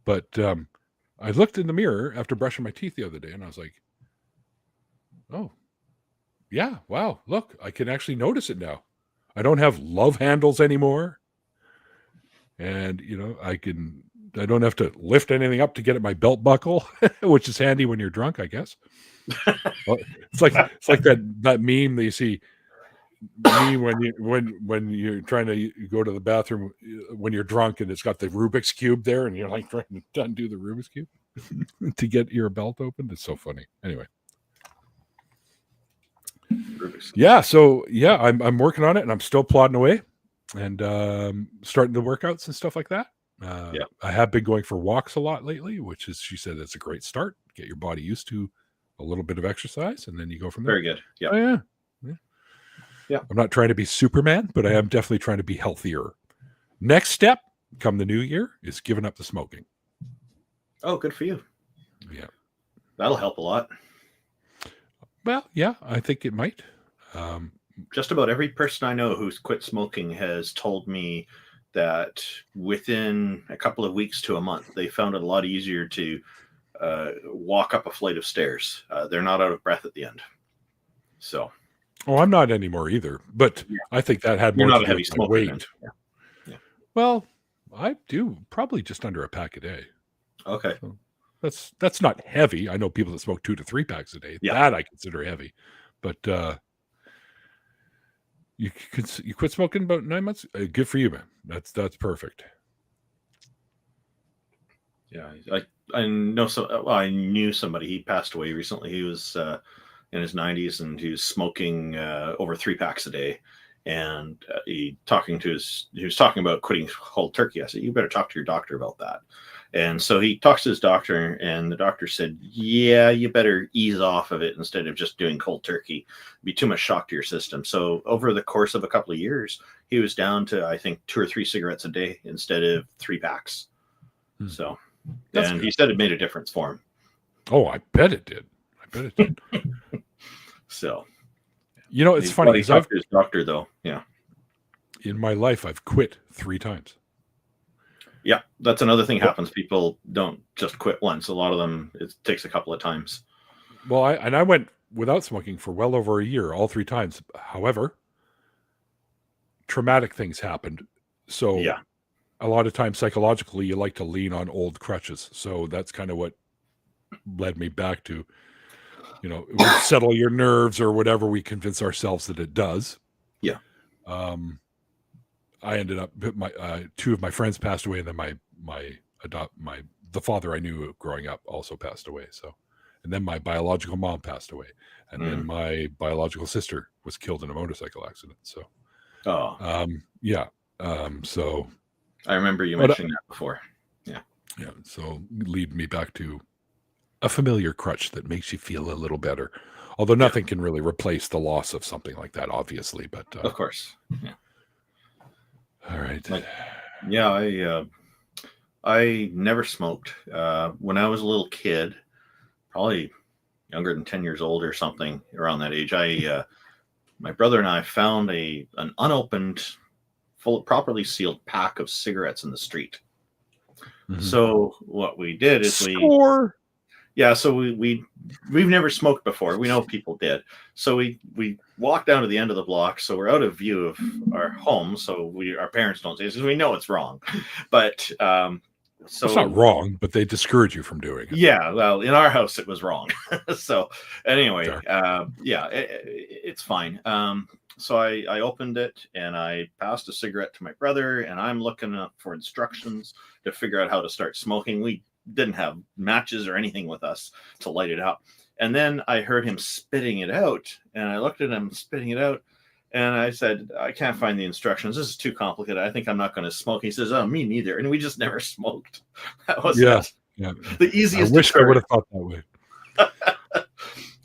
But I looked in the mirror after brushing my teeth the other day, and I was like, "Oh, yeah, wow! Look, I can actually notice it now. I don't have love handles anymore." And I don't have to lift anything up to get at my belt buckle, which is handy when you're drunk, I guess. Well, it's like that meme that you see when you're trying to go to the bathroom when you're drunk, and it's got the Rubik's Cube there, and you're like trying to undo the Rubik's Cube to get your belt open. It's so funny. Anyway. Yeah, so I'm working on it, and I'm still plodding away. And starting the workouts and stuff like that. I have been going for walks a lot lately, which is, she said, that's a great start. Get your body used to a little bit of exercise, and then you go from there. Very good. Yeah. Oh, yeah. I'm not trying to be Superman, but I am definitely trying to be healthier. Next step, come the new year, is giving up the smoking. Oh, good for you. Yeah. That'll help a lot. Well, yeah, I think it might. Just about every person I know who's quit smoking has told me that within a couple of weeks to a month, they found it a lot easier to walk up a flight of stairs. They're not out of breath at the end. So. Oh, I'm not anymore either, but I think that had more You're not to a do heavy with my smoker weight. then. Well, I do probably just under a pack a day. Okay. So that's not heavy. I know people that smoke 2 to 3 packs a day. Yeah. That I consider heavy, but you quit smoking about 9 months. Good for you, man. That's perfect. Yeah, I know. I knew somebody. He passed away recently. He was in his 90s, and he was smoking over 3 packs a day. And he was talking about quitting cold turkey. I said, "You better talk to your doctor about that." And so he talks to his doctor, and the doctor said, "Yeah, you better ease off of it instead of just doing cold turkey. It'd be too much shock to your system." So over the course of a couple of years, he was down to, I think, 2 or 3 cigarettes a day instead of 3 packs. So, and he said it made a difference for him. Oh, I bet it did. So, it's funny. He talked to his doctor, though. Yeah. In my life, I've quit 3 times. Yeah, that's another thing happens. People don't just quit once. A lot of them, it takes a couple of times. Well, I went without smoking for well over a year, all 3 times. However, traumatic things happened. So a lot of times psychologically, you like to lean on old crutches. So that's kind of what led me back to, it would settle your nerves or whatever we convince ourselves that it does. Yeah. I ended up, 2 of my friends passed away, and then the father I knew growing up also passed away. So, and then my biological mom passed away, and then my biological sister was killed in a motorcycle accident. So, so I remember you mentioning that before. Yeah. So lead me back to a familiar crutch that makes you feel a little better. Although nothing can really replace the loss of something like that, obviously. But of course. Yeah. All right. I never smoked. When I was a little kid, probably younger than 10 years old or something, around that age, my brother and I found an unopened, properly sealed pack of cigarettes in the street. Mm-hmm. So what we did is so we've never smoked before. We know people did. So we walked down to the end of the block. So we're out of view of our home. So our parents don't see us. We know it's wrong, but so it's not wrong, but they discourage you from doing it. Yeah. Well, in our house, it was wrong. So anyway, it's fine. So I opened it and I passed a cigarette to my brother, and I'm looking up for instructions to figure out how to start smoking. We didn't have matches or anything with us to light it up. And then I heard him spitting it out, and I looked at him spitting it out, and I said, I can't find the instructions. This is too complicated. I think I'm not going to smoke. He says, oh, me neither. And we just never smoked. That was Yeah. the easiest. I wish I would have thought that way.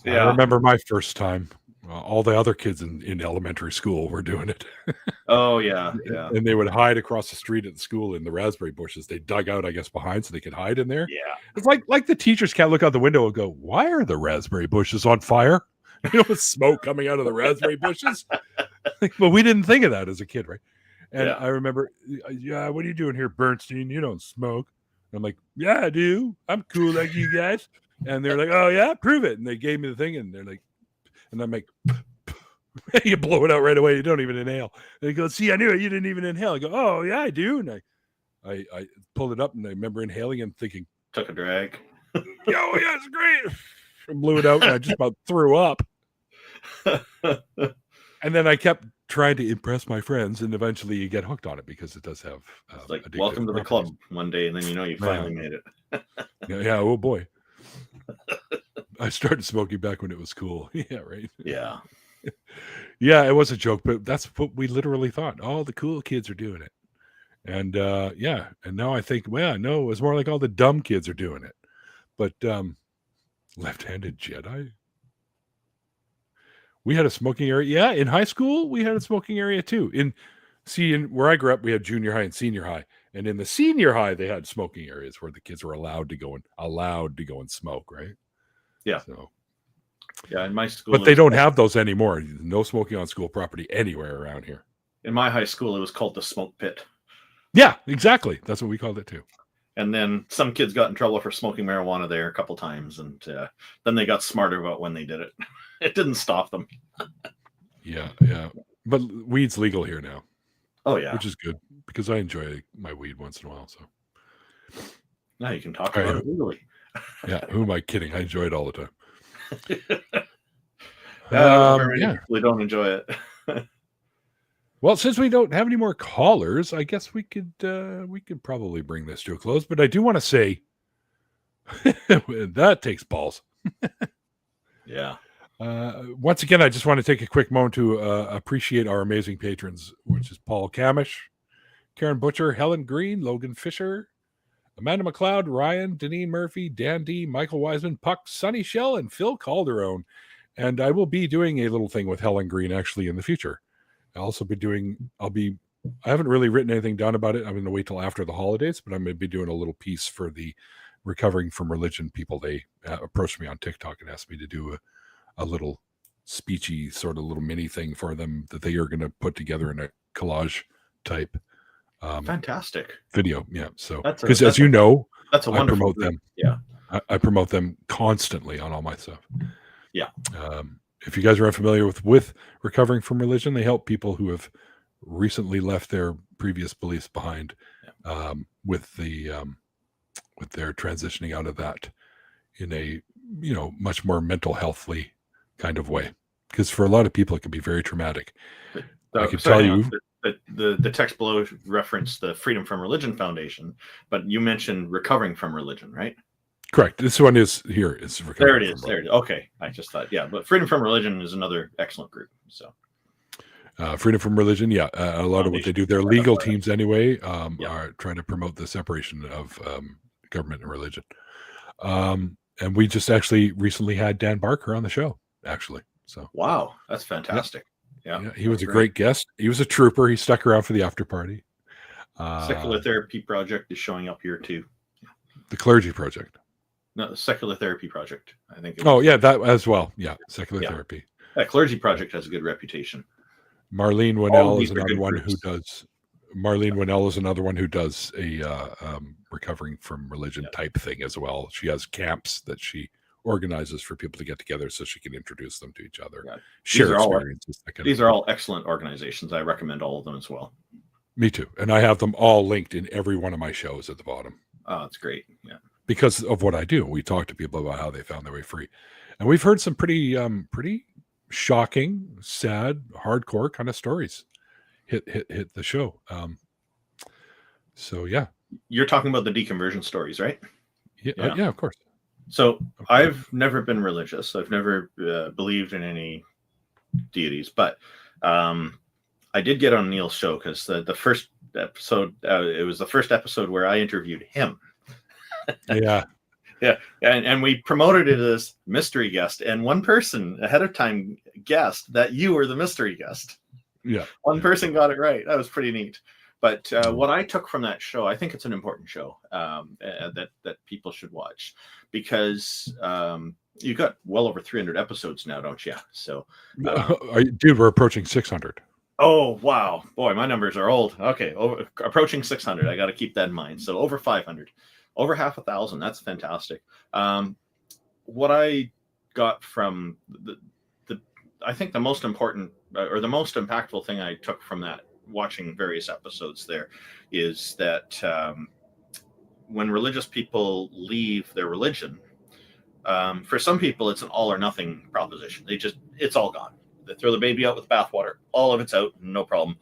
Yeah. I remember my first time. All the other kids in elementary school were doing it. Oh, yeah. Yeah. And they would hide across the street at the school in the raspberry bushes. They dug out, I guess, behind so they could hide in there. Yeah. It's like the teachers can't look out the window and go, why are the raspberry bushes on fire? You know, with smoke coming out of the raspberry bushes. Well, we didn't think of that as a kid, right? And Yeah. I remember, yeah, what are you doing here, Bernstein? You don't smoke. And I'm like, yeah, I do. I'm cool like you guys. And they're like, oh, yeah, prove it. And they gave me the thing, and they're like, and I'm like, you blow it out right away. You don't even inhale. And he goes, see, I knew it. You didn't even inhale. I go, oh, yeah, I do. And I pulled it up, and I remember inhaling and thinking, took a drag. oh, yeah, it's great. I blew it out, and I just about threw up. And then I kept trying to impress my friends, and eventually you get hooked on it because it does have Like, addictive welcome to the properties. club one day, and then you know you finally made it. Yeah, oh boy. I started smoking back when it was cool. Yeah, right. Yeah. Yeah, it was a joke, but that's what we literally thought. All the cool kids are doing it. And yeah, and now I think, well, no, it was more like all the dumb kids are doing it. But left-handed Jedi. We had a smoking area. Yeah, in high school, we had a smoking area too. In where I grew up, we had junior high and senior high. And in the senior high, they had smoking areas where the kids were allowed to go and smoke, right? Yeah. So yeah, in my school. But they don't have those anymore. No smoking on school property anywhere around here. In my high school, it was called the smoke pit. Yeah, exactly. That's what we called it too. And then some kids got in trouble for smoking marijuana there a couple times, and then they got smarter about when they did it. It didn't stop them. Yeah. But weed's legal here now. Oh yeah, which is good because I enjoy my weed once in a while. So now you can talk about it legally. Yeah, who am I kidding? I enjoy it all the time. Yeah, we don't enjoy it. Well, since we don't have any more callers, I guess we could probably bring this to a close. But I do want to say that takes balls. Yeah. Once again, I just want to take a quick moment to appreciate our amazing patrons, which is Paul Cammish, Karen Butcher, Helen Greene, Logan Fisher, Amanda McLeod, Rion, Deneen Murphy, Dan D, Michael Wiseman, Puck, Sonny Shell, and Phil Calderone. And I will be doing a little thing with Helen Greene actually in the future. I haven't really written anything down about it. I'm going to wait till after the holidays, but I'm going to be doing a little piece for the recovering from religion people. They approached me on TikTok and asked me to do a little speechy sort of little mini thing for them that they are going to put together in a collage type fantastic video. Yeah. So, that's as you know, that's a wonderful I promote group. them. Yeah. I promote them constantly on all my stuff. Yeah. If you guys are unfamiliar with recovering from religion, they help people who have recently left their previous beliefs behind with their transitioning out of that in a much more mental healthly kind of way. Because for a lot of people, it can be very traumatic. I can tell you. The text below referenced the Freedom from Religion Foundation, but you mentioned recovering from religion, right? Correct. This one is here. It's there. It is. There it is. Okay. I just thought, yeah, but Freedom from Religion is another excellent group. So, Freedom from Religion, yeah, a lot of what they do, their legal teams anyway, are trying to promote the separation of government and religion. And we just actually recently had Dan Barker on the show, actually. So, wow, that's fantastic. Yeah, he was a great guest. He was a trooper. He stuck around for the after party. Secular Therapy Project is showing up here too. The Clergy Project. No, the Secular Therapy Project. I think. That as well. Yeah, Secular Therapy. That Clergy Project has a good reputation. Marlene Winnell is another one who does. Marlene Winnell is another one who does a recovering from religion type thing as well. She has camps that she organizes for people to get together so she can introduce them to each other, share experiences. These are all excellent organizations. I recommend all of them as well. Me too. And I have them all linked in every one of my shows at the bottom. Oh, that's great. Yeah. Because of what I do. We talk to people about how they found their way free. And we've heard some pretty shocking, sad, hardcore kind of stories hit the show. So yeah, You're talking about the deconversion stories, right? Yeah, of course. So I've never been religious. I've never believed in any deities, but I did get on Neil's show because the first episode, it was the first episode where I interviewed him. Yeah. Yeah, and we promoted it as mystery guest, and one person ahead of time guessed that you were the mystery guest. Yeah. One person got it right. That was pretty neat. But what I took from that show, I think it's an important show that people should watch, because you got well over 300 episodes now, don't you? So, dude, we're approaching 600. Oh, wow. Boy, my numbers are old. Okay, approaching 600. I got to keep that in mind. So over 500. Over half 1,000. That's fantastic. What I got from I think the most important or the most impactful thing I took from that, watching various episodes there, is that when religious people leave their religion, for some people it's an all or nothing proposition. It's all gone. They throw the baby out with bathwater. All of it's out, no problem.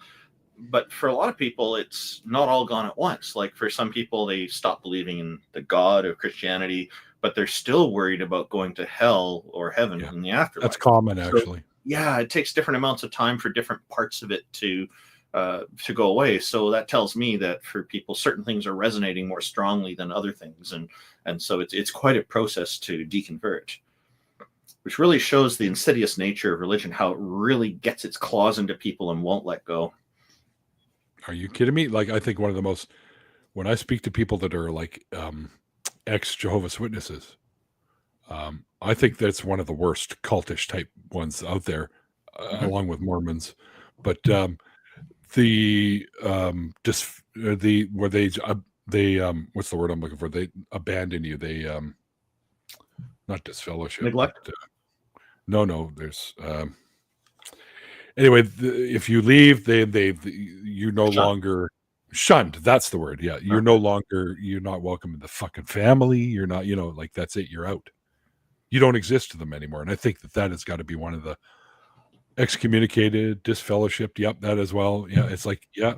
But for a lot of people, it's not all gone at once. Like for some people, they stop believing in the God of Christianity, but they're still worried about going to hell or heaven in the afterlife. That's common, actually. So, yeah, it takes different amounts of time for different parts of it to go away. So that tells me that for people, certain things are resonating more strongly than other things, and so it's quite a process to deconvert, which really shows the insidious nature of religion, how it really gets its claws into people and won't let go. Are you kidding me? Like, I think one of the most, when I speak to people that are like ex-Jehovah's Witnesses, I think that's one of the worst cultish type ones out there, along with Mormons. But where they what's the word I'm looking for? They abandon you. They not disfellowship. Neglect. No. There's anyway. If you leave, you're no longer shunned. That's the word. Yeah, you're no longer. You're not welcome in the fucking family. You're not. Like that's it. You're out. You don't exist to them anymore. And I think that has got to be one of the excommunicated, disfellowshipped. Yep, that as well. Yeah, it's like, yeah.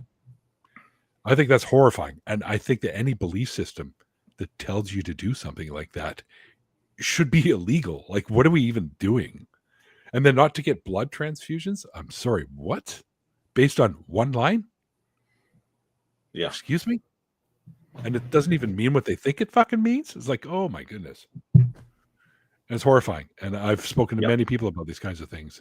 I think that's horrifying. And I think that any belief system that tells you to do something like that should be illegal. Like, what are we even doing? And then not to get blood transfusions? I'm sorry, what? Based on one line? Yeah. Excuse me? And it doesn't even mean what they think it fucking means? It's like, oh my goodness. And it's horrifying. And I've spoken to many people about these kinds of things.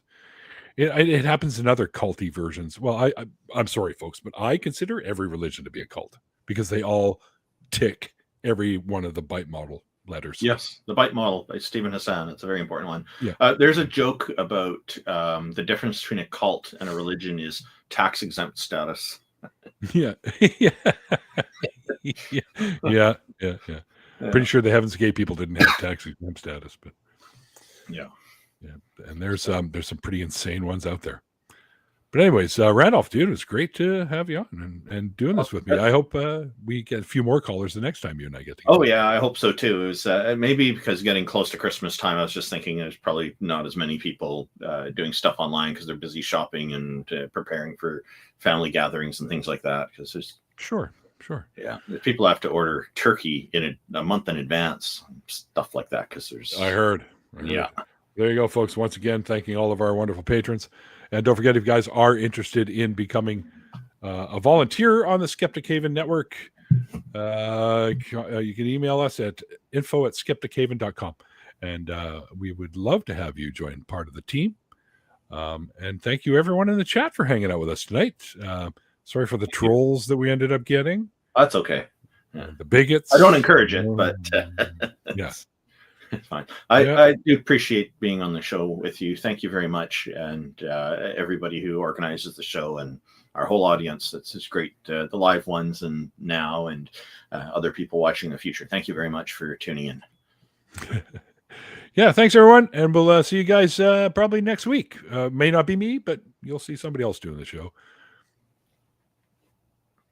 It happens in other culty versions. Well, I'm sorry, folks, but I consider every religion to be a cult because they all tick every one of the bite model letters. Yes, the bite model by Stephen Hassan. It's a very important one. Yeah. There's a joke about the difference between a cult and a religion is tax exempt status. Yeah. Yeah. Pretty sure the Heaven's Gate people didn't have tax exempt status, but yeah. And there's some pretty insane ones out there. But anyways, Randolph, dude, it was great to have you on and doing this with me. I hope we get a few more callers the next time you and I get together. Oh yeah, I hope so too. It was maybe because getting close to Christmas time, I was just thinking there's probably not as many people doing stuff online because they're busy shopping and preparing for family gatherings and things like that. Because there's sure. Yeah, people have to order turkey in a month in advance, stuff like that. Because there's I heard. Yeah. There you go, folks. Once again, thanking all of our wonderful patrons. And don't forget, if you guys are interested in becoming a volunteer on the Skeptic Haven network, you can email us at info@skeptichaven.com. And we would love to have you join part of the team. And thank you, everyone in the chat, for hanging out with us tonight. Sorry for the trolls that we ended up getting. That's okay. Yeah. The bigots. I don't encourage it, but yes. It's fine. I do appreciate being on the show with you. Thank you very much. And everybody who organizes the show and our whole audience. It's just great. The live ones and now and other people watching in the future. Thank you very much for tuning in. Yeah, thanks, everyone. And we'll see you guys probably next week. May not be me, but you'll see somebody else doing the show.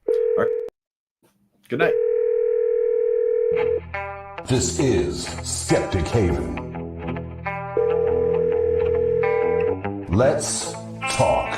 All right. Good night. This is Skeptic Haven. Let's talk.